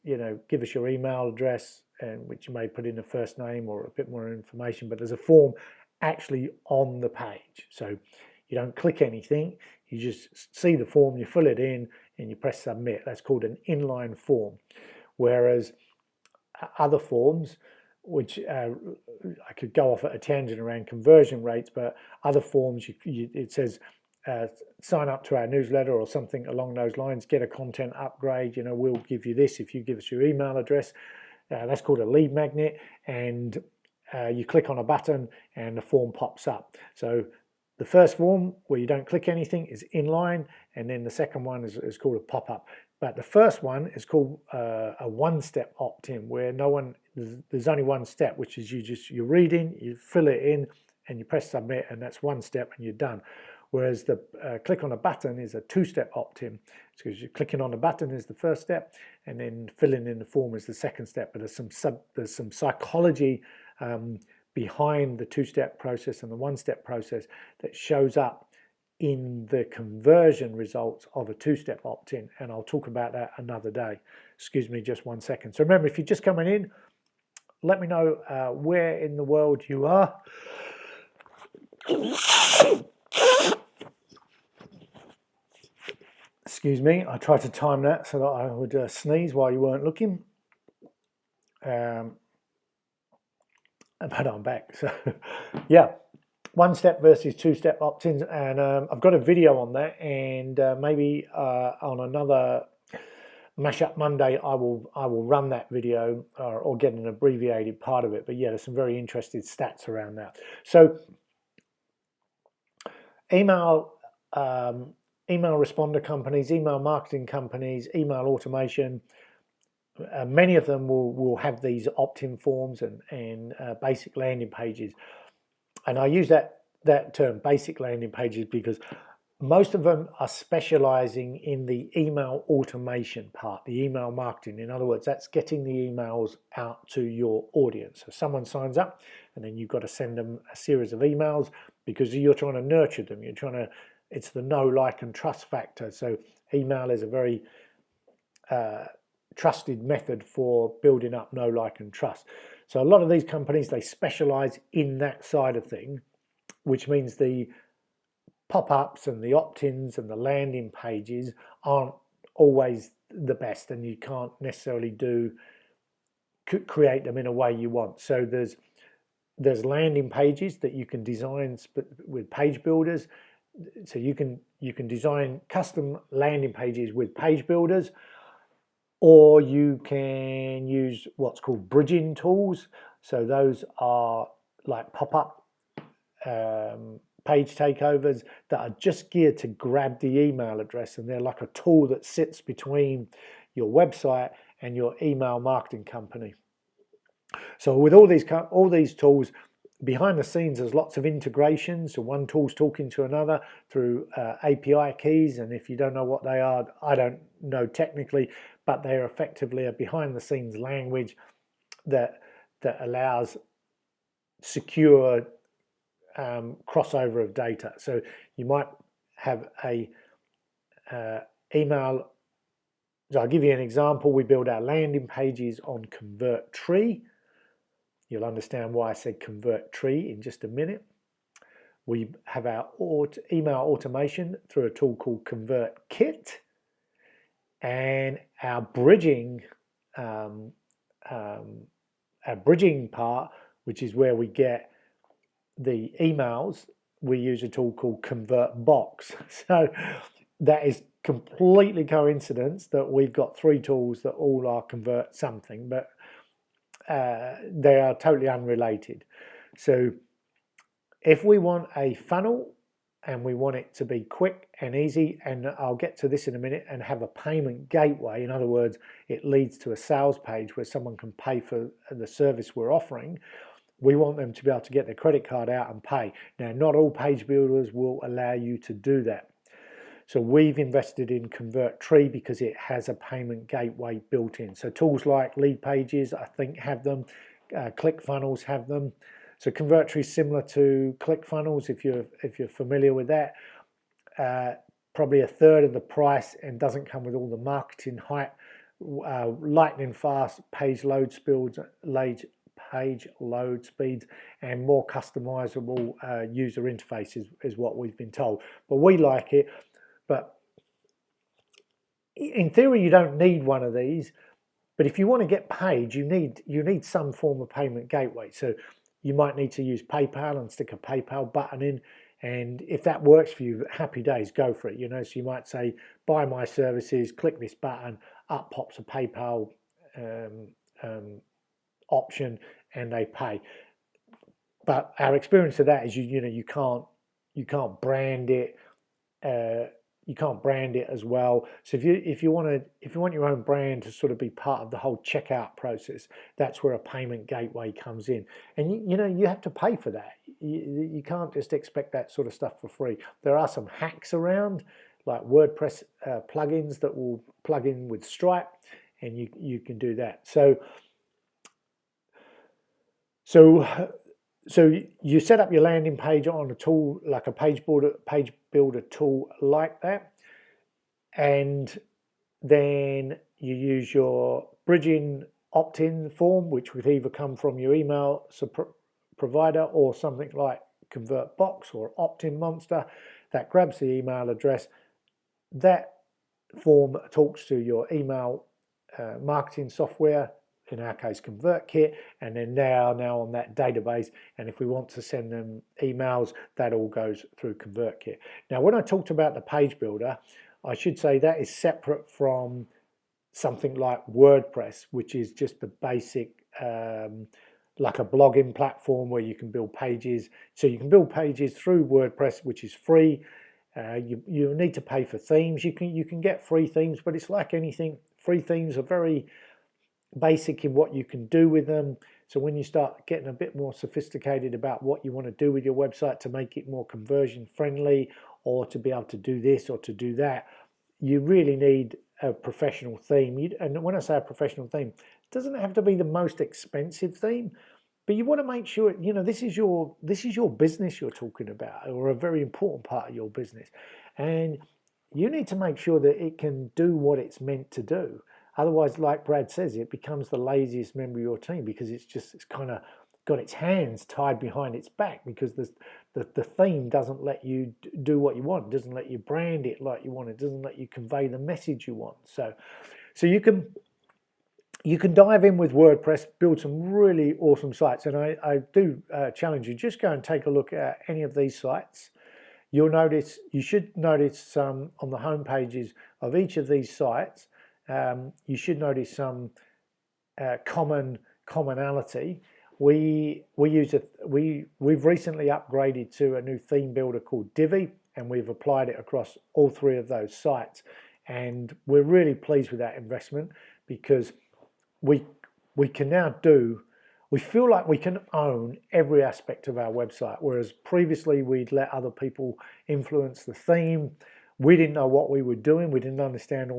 give us your email address, and which you may put in a first name or a bit more information, but there's a form actually on the page. So you don't click anything, you just see the form, you fill it in and you press submit. That's called an inline form. Whereas other forms, which I could go off at a tangent around conversion rates, but other forms, it says sign up to our newsletter or something along those lines, get a content upgrade, we'll give you this if you give us your email address. That's called a lead magnet, and you click on a button and the form pops up. So the first form where you don't click anything is inline, and then the second one is called a pop-up. But the first one is called a one-step opt-in, where there's only one step, which is you're reading, you fill it in, and you press submit, and that's one step, and you're done. Whereas the click on a button is a two-step opt-in. So you're clicking on the button is the first step, and then filling in the form is the second step. But there's some psychology behind the two-step process and the one-step process that shows up in the conversion results of a two-step opt-in, and I'll talk about that another day. Excuse me just 1 second. So remember, if you're just coming in, let me know where in the world you are. Excuse me, I tried to time that so that I would sneeze while you weren't looking. But I'm back. So yeah, one-step versus two-step opt-ins, and I've got a video on that, and maybe on another Mashup Monday I will run that video or get an abbreviated part of it. But yeah, there's some very interesting stats around that. So email responder companies, email marketing companies, email automation, many of them will have these opt-in forms and basic landing pages. And I use that term, basic landing pages, because most of them are specializing in the email automation part, the email marketing. In other words, that's getting the emails out to your audience. So someone signs up, and then you've got to send them a series of emails because you're trying to nurture them. It's the know, like, and trust factor. So email is a very trusted method for building up know, like, and trust. So a lot of these companies, they specialize in that side of thing, which means the pop-ups and the opt-ins and the landing pages aren't always the best, and you can't necessarily create them in a way you want. So there's landing pages that you can design with page builders. So you can design custom landing pages with page builders, or you can use what's called bridging tools. So those are like pop-up page takeovers that are just geared to grab the email address, and they're like a tool that sits between your website and your email marketing company. So with all these tools, behind the scenes, there's lots of integrations. So one tool's talking to another through API keys, and if you don't know what they are, I don't know technically, but they're effectively a behind-the-scenes language that allows secure crossover of data. So you might have a email. So I'll give you an example. We build our landing pages on ConvertTree. You'll understand why I said ConvertTree in just a minute. We have our email automation through a tool called ConvertKit, and our bridging part, which is where we get the emails, we use a tool called ConvertBox. So that is completely coincidence that we've got three tools that all are convert something, but they are totally unrelated. So if we want a funnel and we want it to be quick and easy, and I'll get to this in a minute, and have a payment gateway, in other words, it leads to a sales page where someone can pay for the service we're offering, we want them to be able to get their credit card out and pay. Now, not all page builders will allow you to do that. So we've invested in ConvertTree because it has a payment gateway built in. So tools like Lead Pages, I think, have them. ClickFunnels have them. So ConvertTree is similar to ClickFunnels, if you're familiar with that. Probably a third of the price and doesn't come with all the marketing hype. Lightning fast page load speeds, and more customizable user interface is what we've been told. But we like it. But in theory, you don't need one of these. But if you want to get paid, you need some form of payment gateway. So you might need to use PayPal and stick a PayPal button in. And if that works for you, happy days, go for it. So you might say, buy my services, click this button, up pops a PayPal option, and they pay. But our experience of that is you can't brand it. You can't brand it as well. So if you want your own brand to sort of be part of the whole checkout process, that's where a payment gateway comes in. And you have to pay for that. You can't just expect that sort of stuff for free. There are some hacks around, like WordPress plugins that will plug in with Stripe, and you can do that. So you set up your landing page on a tool like a page builder tool like that, and then you use your bridging opt-in form, which would either come from your email provider or something like ConvertBox or Opt-in Monster that grabs the email address. That form talks to your email marketing software, in our case ConvertKit, and then now on that database, and if we want to send them emails, that all goes through ConvertKit. Now, when I talked about the page builder, I should say that is separate from something like WordPress, which is just the basic, like a blogging platform where you can build pages. So you can build pages through WordPress, which is free. You need to pay for themes. You can get free themes, but it's like anything. Free themes are very basic in what you can do with them. So when you start getting a bit more sophisticated about what you want to do with your website to make it more conversion friendly, or to be able to do this or to do that, you really need a professional theme. And when I say a professional theme, it doesn't have to be the most expensive theme, but you want to make sure this is your business you're talking about, or a very important part of your business, and you need to make sure that it can do what it's meant to do. Otherwise, like Brad says, it becomes the laziest member of your team, because it's kind of got its hands tied behind its back, because the theme doesn't let you do what you want. It doesn't let you brand it like you want. It doesn't let you convey the message you want. So you can dive in with WordPress, build some really awesome sites. And I do challenge you, just go and take a look at any of these sites. You should notice on the home pages of each of these sites, you should notice some commonality. We've recently upgraded to a new theme builder called Divi, and we've applied it across all three of those sites. And we're really pleased with that investment, because we feel like we can own every aspect of our website, whereas previously we'd let other people influence the theme. We didn't know what we were doing. We didn't understand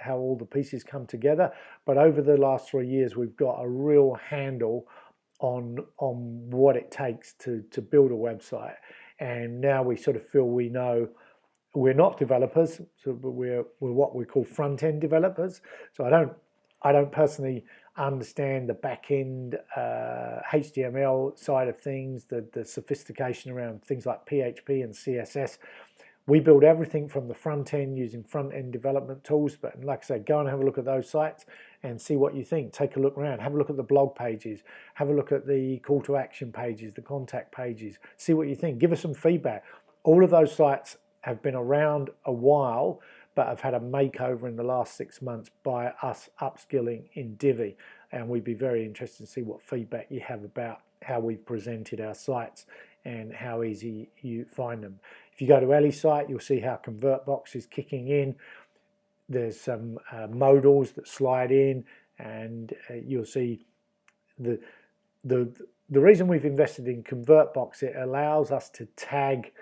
how all the pieces come together. But over the last 3 years, we've got a real handle on what it takes to build a website. And now we sort of feel we know. We're not developers, but we're what we call front end developers. So I don't personally understand the back end HTML side of things, the sophistication around things like PHP and CSS. We build everything from the front end using front end development tools. But like I said, go and have a look at those sites and see what you think. Take a look around, have a look at the blog pages, have a look at the call to action pages, the contact pages, see what you think. Give us some feedback. All of those sites have been around a while, but have had a makeover in the last 6 months by us upskilling in Divi. And we'd be very interested to see what feedback you have about how we've presented our sites and how easy you find them. If you go to Ellie's site, you'll see how ConvertBox is kicking in. There's some modals that slide in, and you'll see the reason we've invested in ConvertBox, it allows us to tag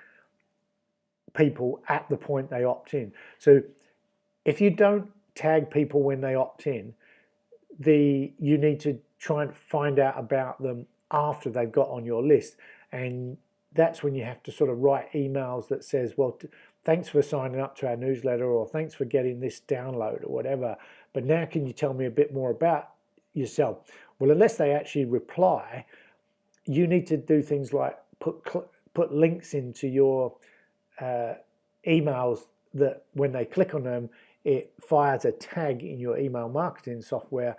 people at the point they opt in. So if you don't tag people when they opt in, you need to try and find out about them after they've got on your list. And that's when you have to sort of write emails that says, well, thanks for signing up to our newsletter, or thanks for getting this download, or whatever. But now can you tell me a bit more about yourself? Well, unless they actually reply, you need to do things like put links into your emails that when they click on them, it fires a tag in your email marketing software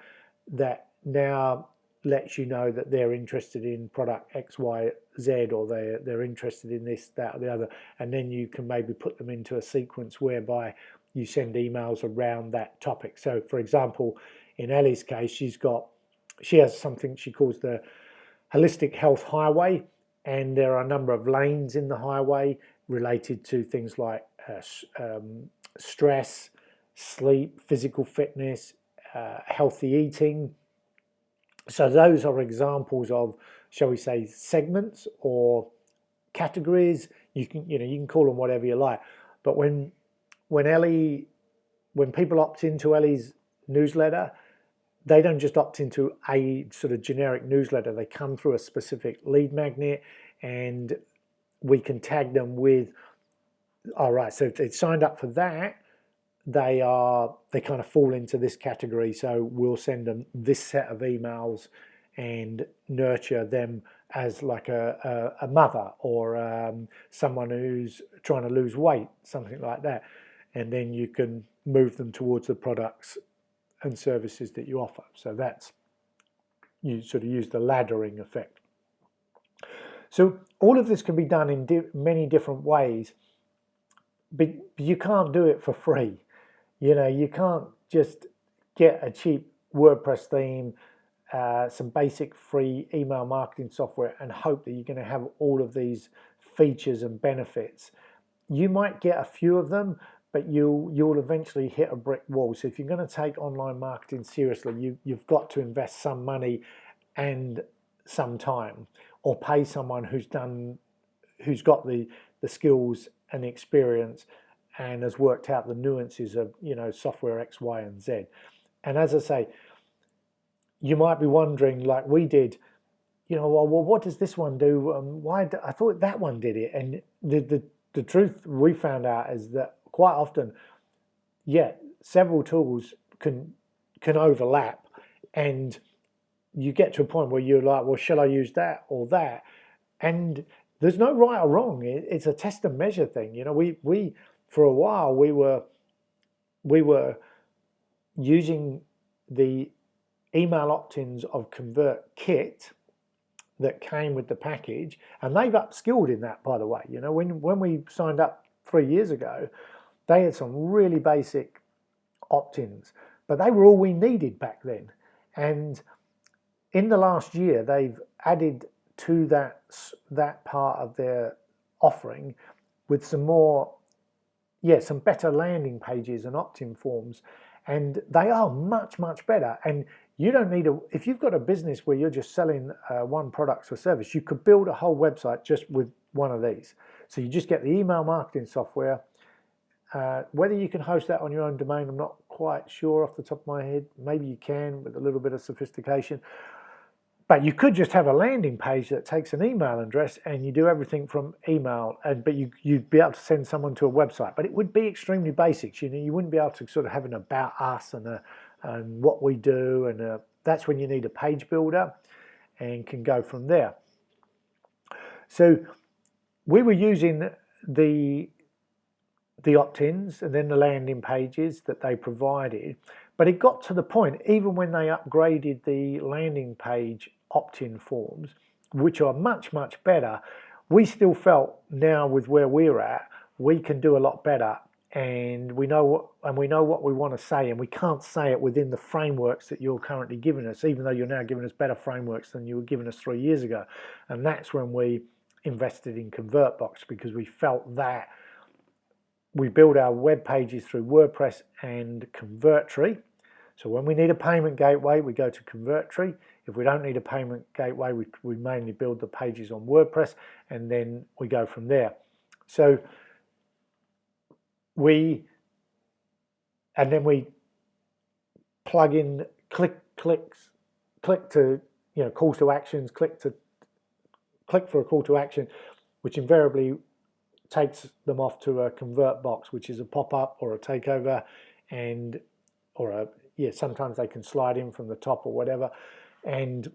that now lets you know that they're interested in product X, Y, Z, or they're interested in this, that, or the other. And then you can maybe put them into a sequence whereby you send emails around that topic. So, for example, in Ellie's case, she has something she calls the Holistic Health Highway, and there are a number of lanes in the highway related to things like stress, sleep, physical fitness, healthy eating. So those are examples of, shall we say, segments or categories. You can call them whatever you like. But when people opt into Ellie's newsletter, they don't just opt into a sort of generic newsletter. They come through a specific lead magnet, and we can tag them with, all right, so if they signed up for that, they kind of fall into this category. So we'll send them this set of emails and nurture them as like a mother or someone who's trying to lose weight, something like that. And then you can move them towards the products and services that you offer. So that's, you sort of use the laddering effect. So all of this can be done in many different ways, but you can't do it for free. You can't just get a cheap WordPress theme, some basic free email marketing software, and hope that you're going to have all of these features and benefits. You might get a few of them, but you'll eventually hit a brick wall. So if you're going to take online marketing seriously, you've got to invest some money and some time, or pay someone who's got the skills and the experience and has worked out the nuances of software X, Y, and Z. And as I say, you might be wondering, like we did, well, what does this one do? I thought that one did it. And the truth we found out is that quite often, several tools can overlap, and you get to a point where you're like, well, shall I use that or that? And there's no right or wrong. It's a test and measure thing. We for a while we were using the email opt-ins of ConvertKit that came with the package, and they've upskilled in that, by the way. When we signed up 3 years ago, they had some really basic opt-ins, but they were all we needed back then. And in the last year, they've added to that part of their offering with some more, some better landing pages and opt-in forms, and they are much, much better. And you don't need if you've got a business where you're just selling one product or service, you could build a whole website just with one of these. So you just get the email marketing software. Whether you can host that on your own domain, I'm not quite sure off the top of my head. Maybe you can with a little bit of sophistication. But you could just have a landing page that takes an email address and you do everything from email, but you'd be able to send someone to a website. But it would be extremely basic. You wouldn't be able to sort of have an about us and what we do, and that's when you need a page builder and can go from there. So we were using the opt-ins and then the landing pages that they provided, but it got to the point, even when they upgraded the landing page opt-in forms, which are much, much better, we still felt now with where we're at, we can do a lot better, and we know what we want to say, and we can't say it within the frameworks that you're currently giving us, even though you're now giving us better frameworks than you were giving us 3 years ago. And that's when we invested in ConvertBox, because we felt that we build our web pages through WordPress and Convertry. So when we need a payment gateway, we go to Convertry. If we don't need a payment gateway, we mainly build the pages on WordPress, and then we go from there. So we plug in click to, calls to actions, click for a call to action, which invariably takes them off to a convert box, which is a pop-up or a takeover, sometimes they can slide in from the top or whatever, and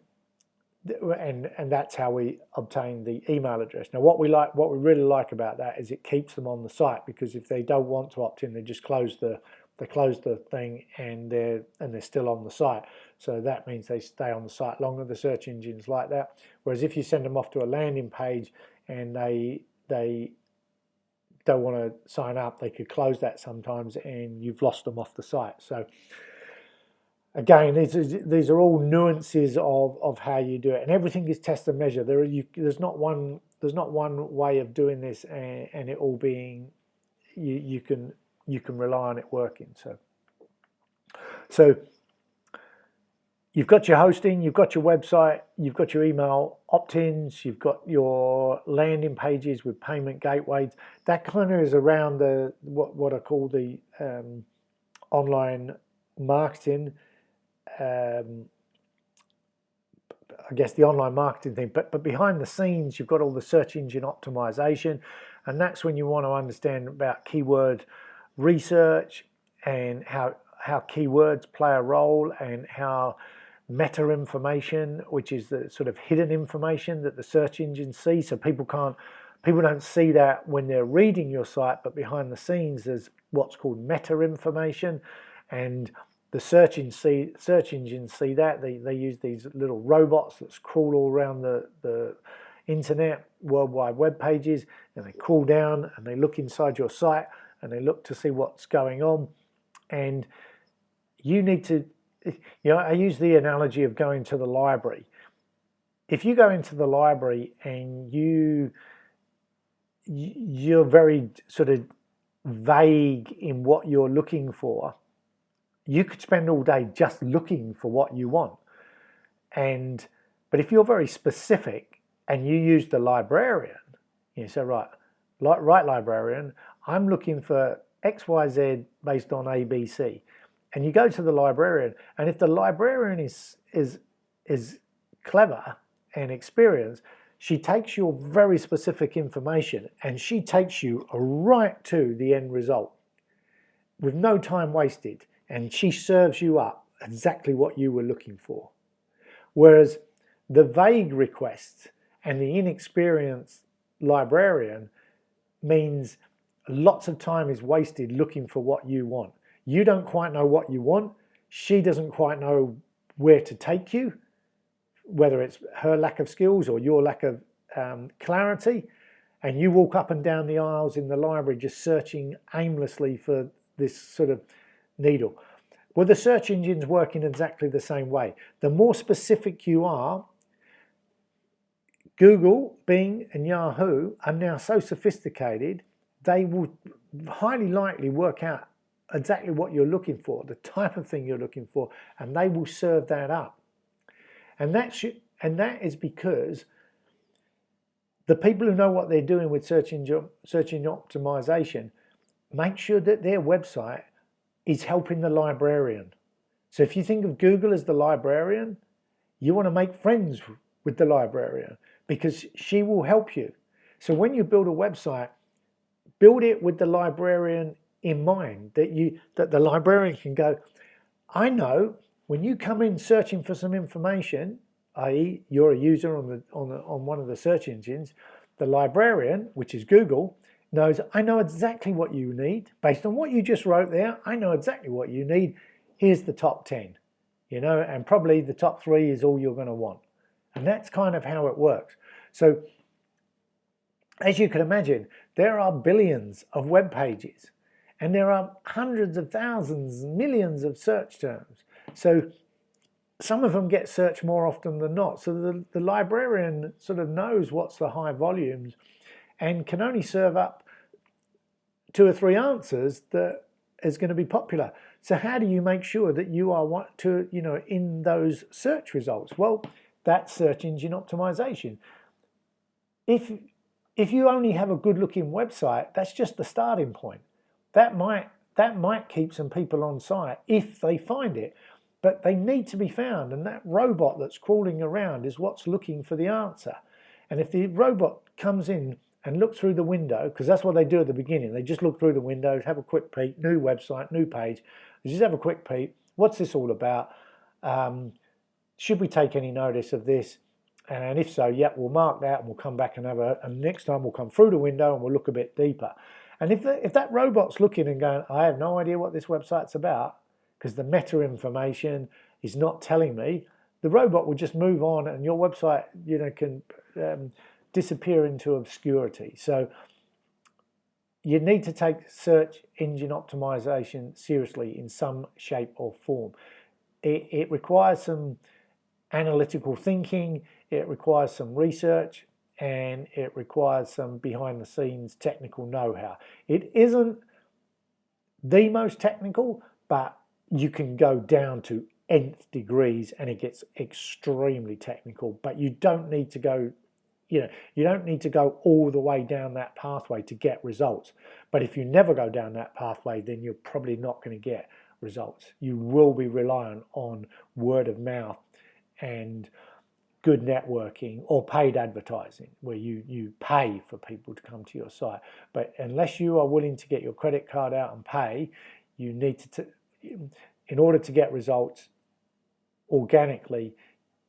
that's how we obtain the email address. Now, what we really like about that is it keeps them on the site, because if they don't want to opt in, they just close the thing and they're still on the site. So that means they stay on the site longer. The search engines like that. Whereas if you send them off to a landing page and they don't want to sign up, they could close that sometimes, and you've lost them off the site. So again, these are all nuances of how you do it, and everything is test and measure. There's not one way of doing this, and it all being you can rely on it working. So you've got your hosting, you've got your website, you've got your email opt-ins, you've got your landing pages with payment gateways. That kind of is around what I call the online marketing. I guess the online marketing thing, but behind the scenes you've got all the search engine optimization, and that's when you want to understand about keyword research and how keywords play a role, and how meta information, which is the sort of hidden information that the search engines see. So people don't see that when they're reading your site, but behind the scenes there's what's called meta information, and the search engines see that. They use these little robots that crawl all around the internet, World Wide Web pages, and they crawl down and they look inside your site and they look to see what's going on. And you need to, I use the analogy of going to the library. If you go into the library and you're very sort of vague in what you're looking for, you could spend all day just looking for what you want. But if you're very specific and you use the librarian, you say, right, librarian, I'm looking for XYZ based on ABC. And you go to the librarian, and if the librarian is clever and experienced, she takes your very specific information and she takes you right to the end result with no time wasted, and she serves you up exactly what you were looking for. Whereas the vague requests and the inexperienced librarian means lots of time is wasted looking for what you want. You don't quite know what you want. She doesn't quite know where to take you, whether it's her lack of skills or your lack of clarity. And you walk up and down the aisles in the library just searching aimlessly for this sort of needle. Well, the search engines work in exactly the same way. The more specific you are, Google, Bing, and Yahoo are now so sophisticated, they will highly likely work out exactly what you're looking for, the type of thing you're looking for, and they will serve that up. And that is because the people who know what they're doing with search engine optimization make sure that their website is helping the librarian. So if you think of Google as the librarian, you want to make friends with the librarian because she will help you. So when you build a website, build it with the librarian in mind, that the librarian can go, I know when you come in searching for some information, i.e. you're a user on one of the search engines, the librarian, which is Google, knows I know exactly what you need. Based on what you just wrote there, I know exactly what you need. Here's the top 10, and probably the top 3 is all you're going to want. And that's kind of how it works. So as you can imagine, there are billions of web pages and there are hundreds of thousands, millions of search terms. So some of them get searched more often than not. So the librarian sort of knows what's the high volumes and can only serve up 2 or 3 answers that is going to be popular. So how do you make sure that you are in those search results? Well, that's search engine optimization. If you only have a good looking website, that's just the starting point. That might keep some people on site if they find it, but they need to be found, and that robot that's crawling around is what's looking for the answer. And if the robot comes in and looks through the window, because that's what they do at the beginning, they just look through the window, have a quick peek, new website, new page, they just have a quick peek, what's this all about? Should we take any notice of this? And if so, yeah, we'll mark that and we'll come back and and next time we'll come through the window and we'll look a bit deeper. And if that robot's looking and going, I have no idea what this website's about, because the meta information is not telling me, the robot will just move on and your website, can disappear into obscurity. So you need to take search engine optimization seriously in some shape or form. It requires some analytical thinking, it requires some research, and it requires some behind the scenes technical know-how. It isn't the most technical, but you can go down to nth degrees and it gets extremely technical, but you don't need to go all the way down that pathway to get results. But if you never go down that pathway, then you're probably not going to get results. You will be reliant on word of mouth and good networking or paid advertising, where you pay for people to come to your site. But unless you are willing to get your credit card out and pay, you need to in order to get results organically,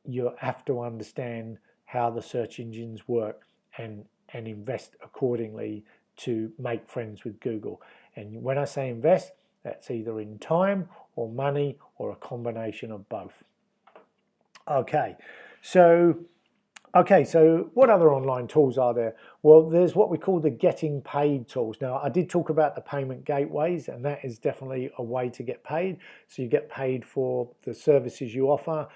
you have to understand how the search engines work and invest accordingly to make friends with Google. And when I say invest, that's either in time or money or a combination of both. Okay, so what other online tools are there? Well, there's what we call the getting paid tools. Now, I did talk about the payment gateways, and that is definitely a way to get paid. So you get paid for the services you offer.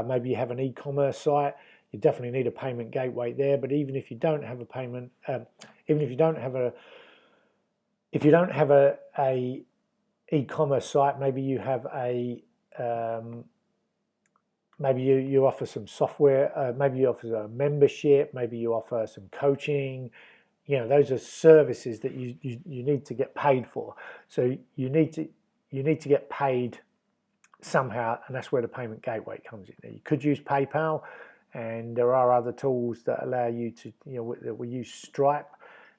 Maybe you have an e-commerce site. You definitely need a payment gateway there. But even if you don't have a payment, even if you don't have a e-commerce site, maybe you have a maybe you offer some software, maybe you offer a membership, maybe you offer some coaching. Those are services that you need to get paid for. So you need to get paid somehow, and that's where the payment gateway comes in. You could use PayPal, and there are other tools that allow you to, we use Stripe,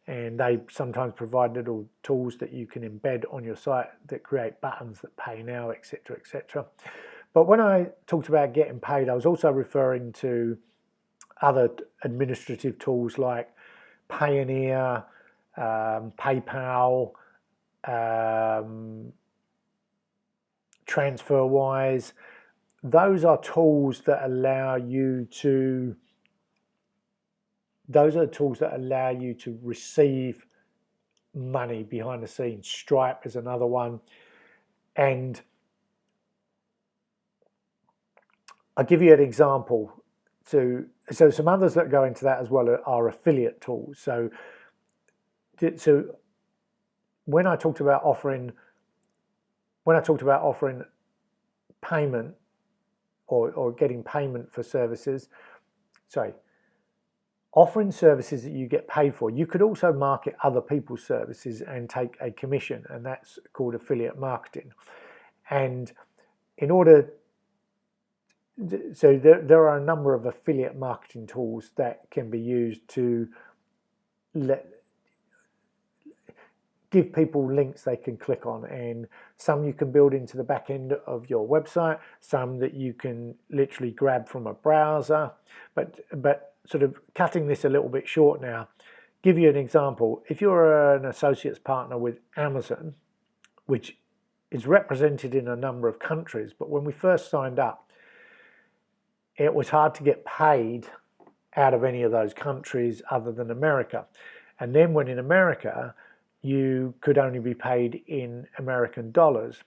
and they sometimes provide little tools that you can embed on your site that create buttons that pay now, etc., etc. But when I talked about getting paid, I was also referring to other administrative tools like Payoneer, PayPal, TransferWise. Those are tools that allow you to receive money behind the scenes. Stripe is another one. And I'll give you an example. So some others that go into that as well are affiliate tools. So when I talked about offering payment or getting payment for services, offering services that you get paid for, you could also market other people's services and take a commission, and that's called affiliate marketing. And in order so there are a number of affiliate marketing tools that can be used to give people links they can click on, and some you can build into the back end of your website, some that you can literally grab from a browser. But sort of cutting this a little bit short now, give you an example. If you're an associates partner with Amazon, which is represented in a number of countries, but when we first signed up, it was hard to get paid out of any of those countries other than America. And then when in America, you could only be paid in American dollars.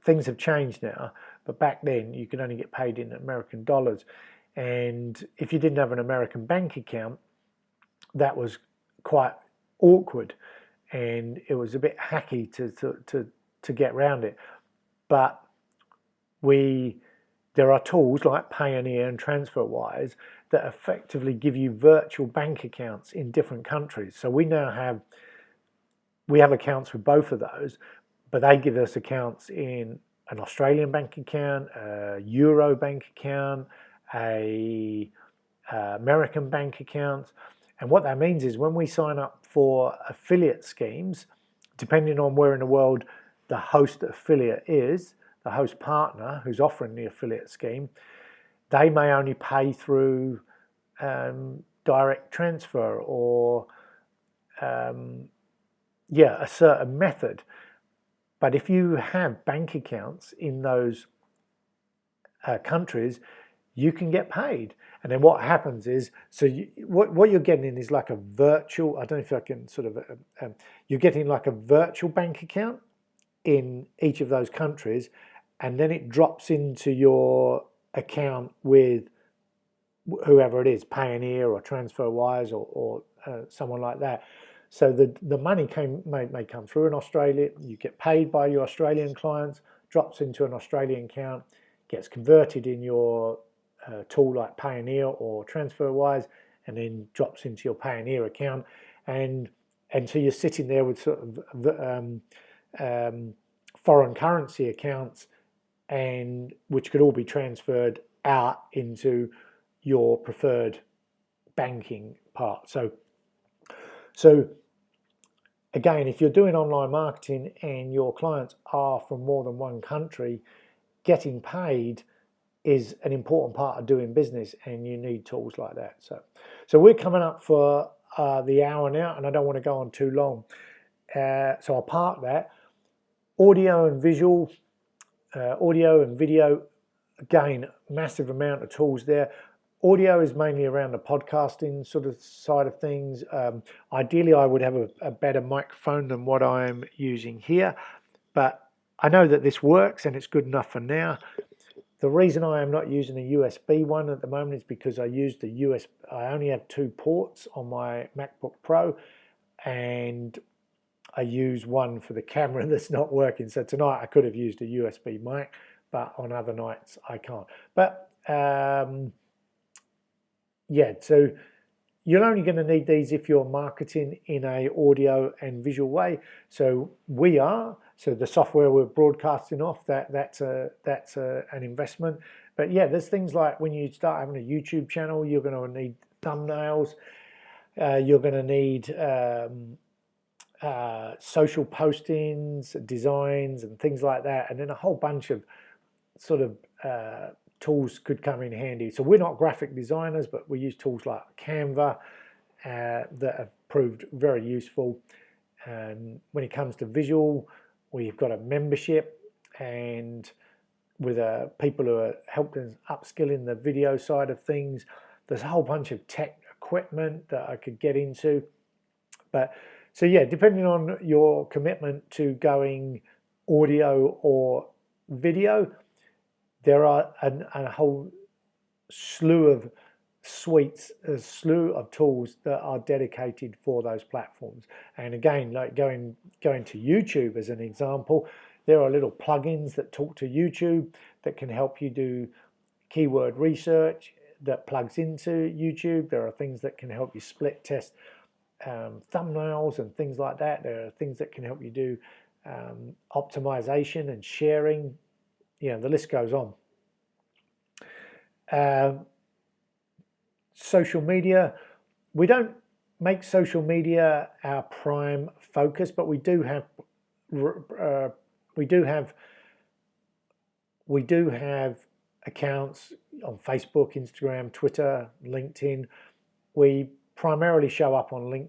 Things have changed now, but back then you could only get paid in American dollars. And if you didn't have an American bank account, that was quite awkward, and it was a bit hacky to get around it. But there are tools like Payoneer and TransferWise that effectively give you virtual bank accounts in different countries. So we have accounts with both of those, but they give us accounts in an Australian bank account, a Euro bank account, a American bank account. And what that means is when we sign up for affiliate schemes, depending on where in the world the host affiliate is, the host partner who's offering the affiliate scheme, they may only pay through direct transfer or a certain method. But if you have bank accounts in those countries, you can get paid. And then what happens is, what you're getting is like a virtual, I don't know if I can sort of, you're getting like a virtual bank account in each of those countries, and then it drops into your account with whoever it is, Payoneer or TransferWise or someone like that. So the money may come through in Australia, you get paid by your Australian clients, drops into an Australian account, gets converted in your tool like Payoneer or TransferWise, and then drops into your Payoneer account. And so you're sitting there with sort of foreign currency accounts, and which could all be transferred out into your preferred banking part. So again, if you're doing online marketing and your clients are from more than one country, getting paid is an important part of doing business, and you need tools like that. So we're coming up for the hour now, and I don't want to go on too long. So I'll park that. Audio and visual, audio and video, again, massive amount of tools there. Audio is mainly around the podcasting sort of side of things. Ideally, I would have a better microphone than what I'm using here, but I know that this works and it's good enough for now. The reason I am not using a USB one at the moment is because I only have 2 ports on my MacBook Pro, and I use one for the camera that's not working. So tonight I could have used a USB mic, but on other nights I can't. But so you're only going to need these if you're marketing in a audio and visual way. So the software we're broadcasting off, that's an investment. But yeah, there's things like when you start having a YouTube channel, you're going to need thumbnails, you're going to need social postings, designs, and things like that, and then a whole bunch of sort of tools could come in handy. So we're not graphic designers, but we use tools like Canva that have proved very useful. And when it comes to visual, we've got a membership, and with people who are helping upskill in the video side of things. There's a whole bunch of tech equipment that I could get into. But so yeah, depending on your commitment to going audio or video, there are a whole slew of suites, a slew of tools that are dedicated for those platforms. And again, like going to YouTube as an example, there are little plugins that talk to YouTube that can help you do keyword research that plugs into YouTube. There are things that can help you split test thumbnails and things like that. There are things that can help you do optimization and sharing. The list goes on. Social media, we don't make social media our prime focus, but we do have accounts on Facebook, Instagram, Twitter, LinkedIn. We primarily show up on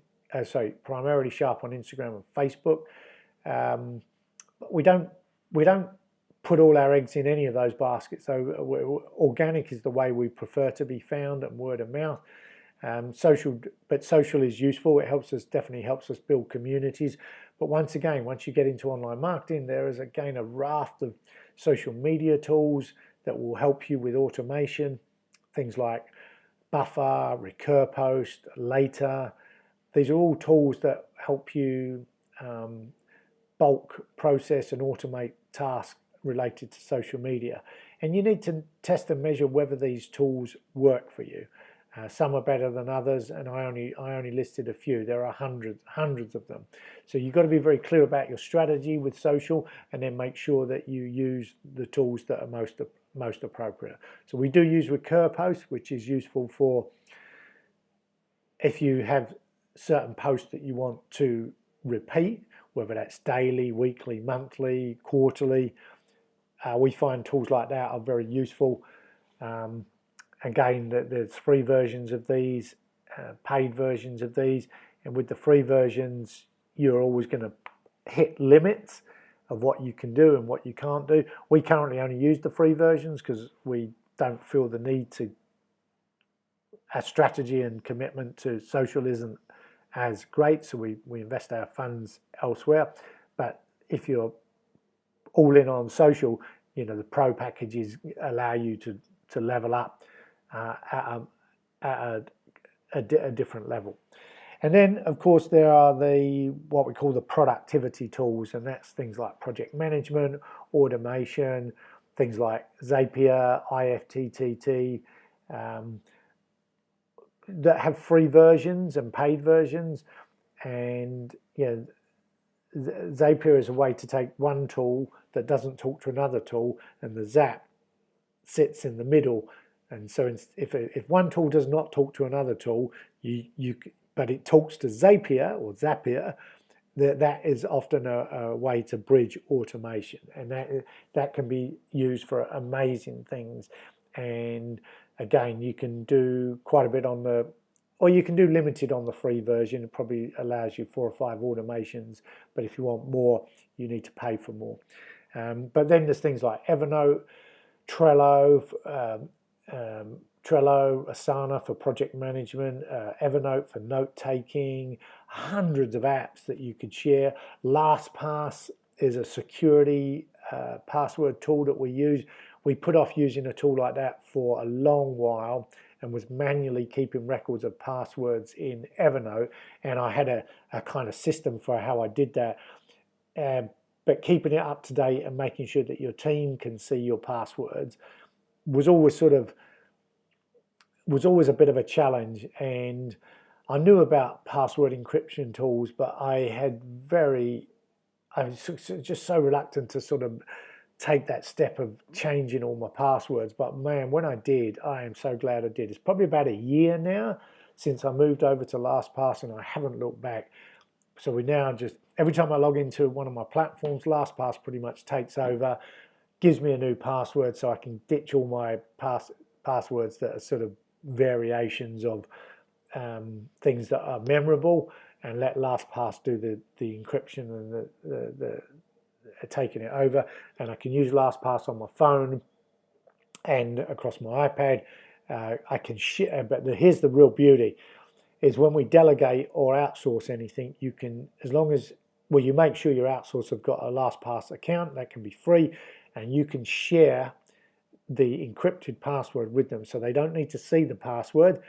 primarily show up on Instagram and Facebook. But we don't put all our eggs in any of those baskets. So organic is the way we prefer to be found, and word of mouth. Social is useful. It definitely helps us build communities. But once again, once you get into online marketing, there is again a raft of social media tools that will help you with automation. Things like Buffer, Recur Post, Later. These are all tools that help you bulk process and automate tasks related to social media. And you need to test and measure whether these tools work for you. Some are better than others, and I only listed a few. There are hundreds of them. So you've got to be very clear about your strategy with social, and then make sure that you use the tools that are most appropriate. So we do use Recur Post, which is useful for if you have certain posts that you want to repeat, whether that's daily, weekly, monthly, quarterly. We find tools like that are very useful. Again, there's free versions of these, paid versions of these, and with the free versions, you're always going to hit limits of what you can do and what you can't do. We currently only use the free versions because we don't feel the need to. Our strategy and commitment to social isn't as great, so we invest our funds elsewhere. But if you're all in on social, the pro packages allow you to level up at a different level. And then, of course, there are what we call the productivity tools, and that's things like project management, automation, things like Zapier, IFTTT, that have free versions and paid versions. And Zapier is a way to take one tool that doesn't talk to another tool, and the Zap sits in the middle. And so if one tool does not talk to another tool, but it talks to Zapier, that is often a way to bridge automation, and that can be used for amazing things. And again, you can do quite a bit or you can do limited on the free version. It probably allows you 4 or 5 automations, but if you want more, you need to pay for more. But then there's things like Evernote, Trello, Asana for project management, Evernote for note taking, hundreds of apps that you could share. Lastpass is a security password tool that we use. We put off using a tool like that for a long while and was manually keeping records of passwords in Evernote, and I had a kind of system for how I did that. But keeping it up to date and making sure that your team can see your passwords was always a bit of a challenge. And I knew about password encryption tools, but I was just so reluctant to sort of take that step of changing all my passwords. But man, when I did, I am so glad I did. It's probably about a year now since I moved over to LastPass, and I haven't looked back. So we now just, every time I log into one of my platforms, LastPass pretty much takes over, gives me a new password, so I can ditch all my passwords that are sort of variations of things that are memorable, and let LastPass do the encryption and the taking it over. And I can use LastPass on my phone and across my iPad. I can share, but here's the real beauty, is when we delegate or outsource anything, you can, as long as, well, you make sure your outsource have got a LastPass account, that can be free, and you can share the encrypted password with them, so they don't need to see the password.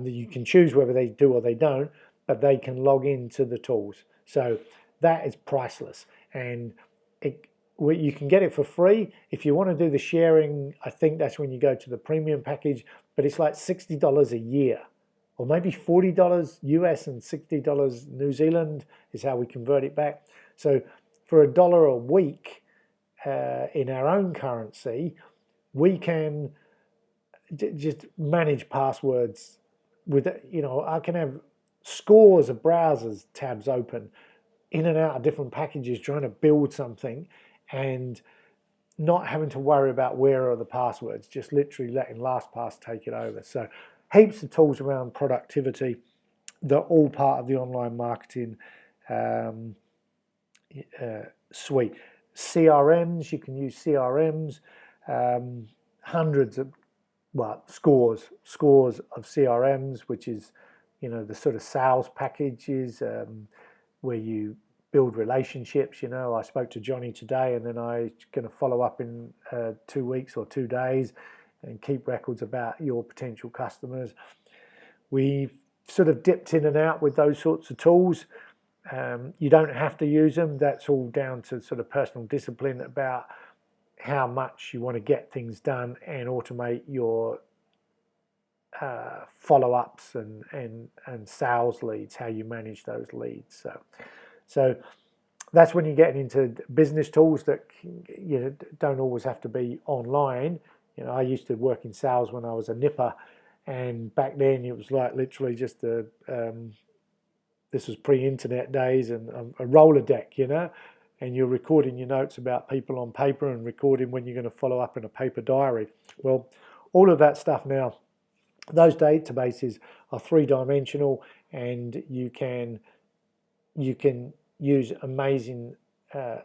You can choose whether they do or they don't, but they can log into the tools. So that is priceless, and you can get it for free. If you want to do the sharing, I think that's when you go to the premium package, but it's like $60 a year, or maybe $40 US and $60 New Zealand is how we convert it back. So for $1 a week in our own currency, we can just manage passwords with, you know, I can have scores of browsers tabs open in and out of different packages trying to build something and not having to worry about where are the passwords, just literally letting Lastpass take it over. So heaps of tools around productivity. They're all part of the online marketing suite. CRMs, you can use CRMs, hundreds of, well, scores of CRMs, which is, you know, the sort of sales packages where you build relationships. You know, I spoke to Johnny today, and then I'm going to follow up in 2 weeks or 2 days and keep records about your potential customers. We've sort of dipped in and out with those sorts of tools. You don't have to use them. That's all down to sort of personal discipline about how much you want to get things done and automate your follow-ups and sales leads, how you manage those leads. So that's when you're getting into business tools that, you know, don't always have to be online. You know, I used to work in sales when I was a nipper, and back then it was like literally just this was pre-internet days and a roller deck, you know, and you're recording your notes about people on paper and recording when you're going to follow up in a paper diary. Well, all of that stuff now, those databases are three-dimensional, and you can use amazing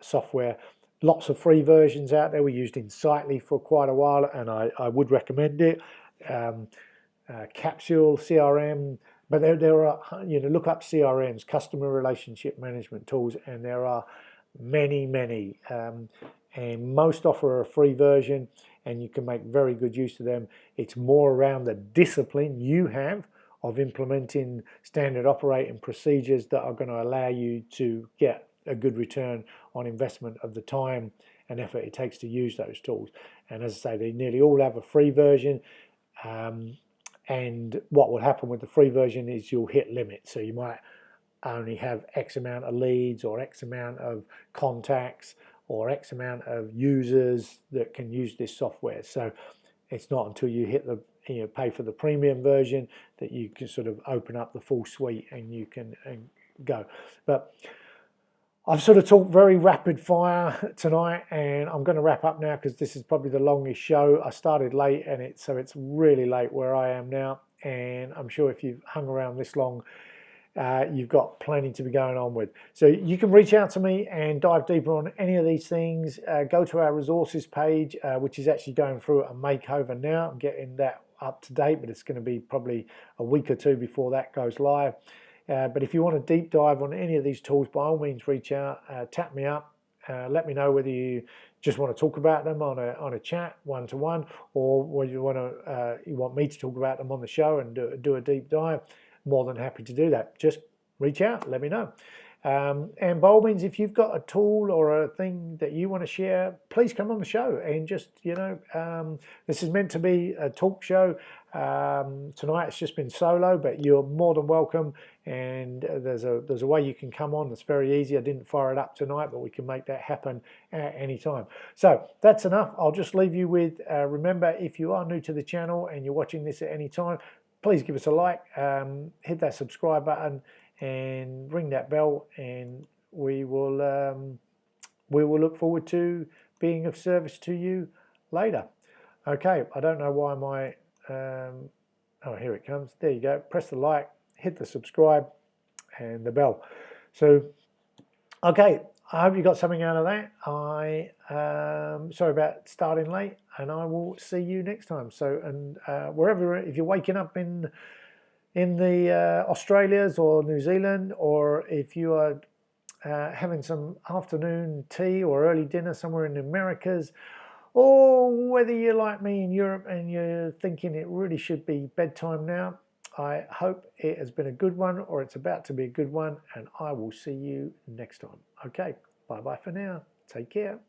software. Lots of free versions out there. We used Insightly for quite a while, and I would recommend it. Capsule CRM, but there are, you know, look up CRMs, customer relationship management tools, and there are many, and most offer a free version, and you can make very good use of them. It's more around the discipline you have of implementing standard operating procedures that are going to allow you to get a good return on investment of the time and effort it takes to use those tools. And as I say, they nearly all have a free version. And what will happen with the free version is you'll hit limits. So you might only have X amount of leads or X amount of contacts or X amount of users that can use this software. So it's not until you hit the, you know, pay for the premium version that you can sort of open up the full suite and you can go. But I've sort of talked very rapid fire tonight, and I'm going to wrap up now because this is probably the longest show. I started late, and it's really late where I am now, and I'm sure if you've hung around this long, you've got plenty to be going on with. So you can reach out to me and dive deeper on any of these things. Go to our resources page, which is actually going through a makeover now. I'm getting that up to date, but it's going to be probably a week or two before that goes live. But if you want a deep dive on any of these tools, by all means reach out, tap me up, let me know whether you just want to talk about them on a chat one-to-one, or whether you want me to talk about them on the show and do a deep dive. More than happy to do that. Just reach out, let me know. And by all means, if you've got a tool or a thing that you want to share, please come on the show and just, you know, this is meant to be a talk show. Tonight it's just been solo, but you're more than welcome, and there's a way you can come on that's very easy. I didn't fire it up tonight, but we can make that happen at any time. So that's enough. I'll just leave you with, remember, if you are new to the channel and you're watching this at any time, please give us a like, hit that subscribe button and ring that bell, and we will look forward to being of service to you later. Okay, I don't know why my oh, here it comes. There you go. Press the like, hit the subscribe and the bell. So okay, I hope you got something out of that. Sorry about starting late, and I will see you next time. So, and wherever, if you're waking up in the Australias or New Zealand, or if you are having some afternoon tea or early dinner somewhere in the Americas, or whether you're like me in Europe and you're thinking it really should be bedtime now, I hope it has been a good one, or it's about to be a good one, and I will see you next time. Okay, bye-bye for now. Take care.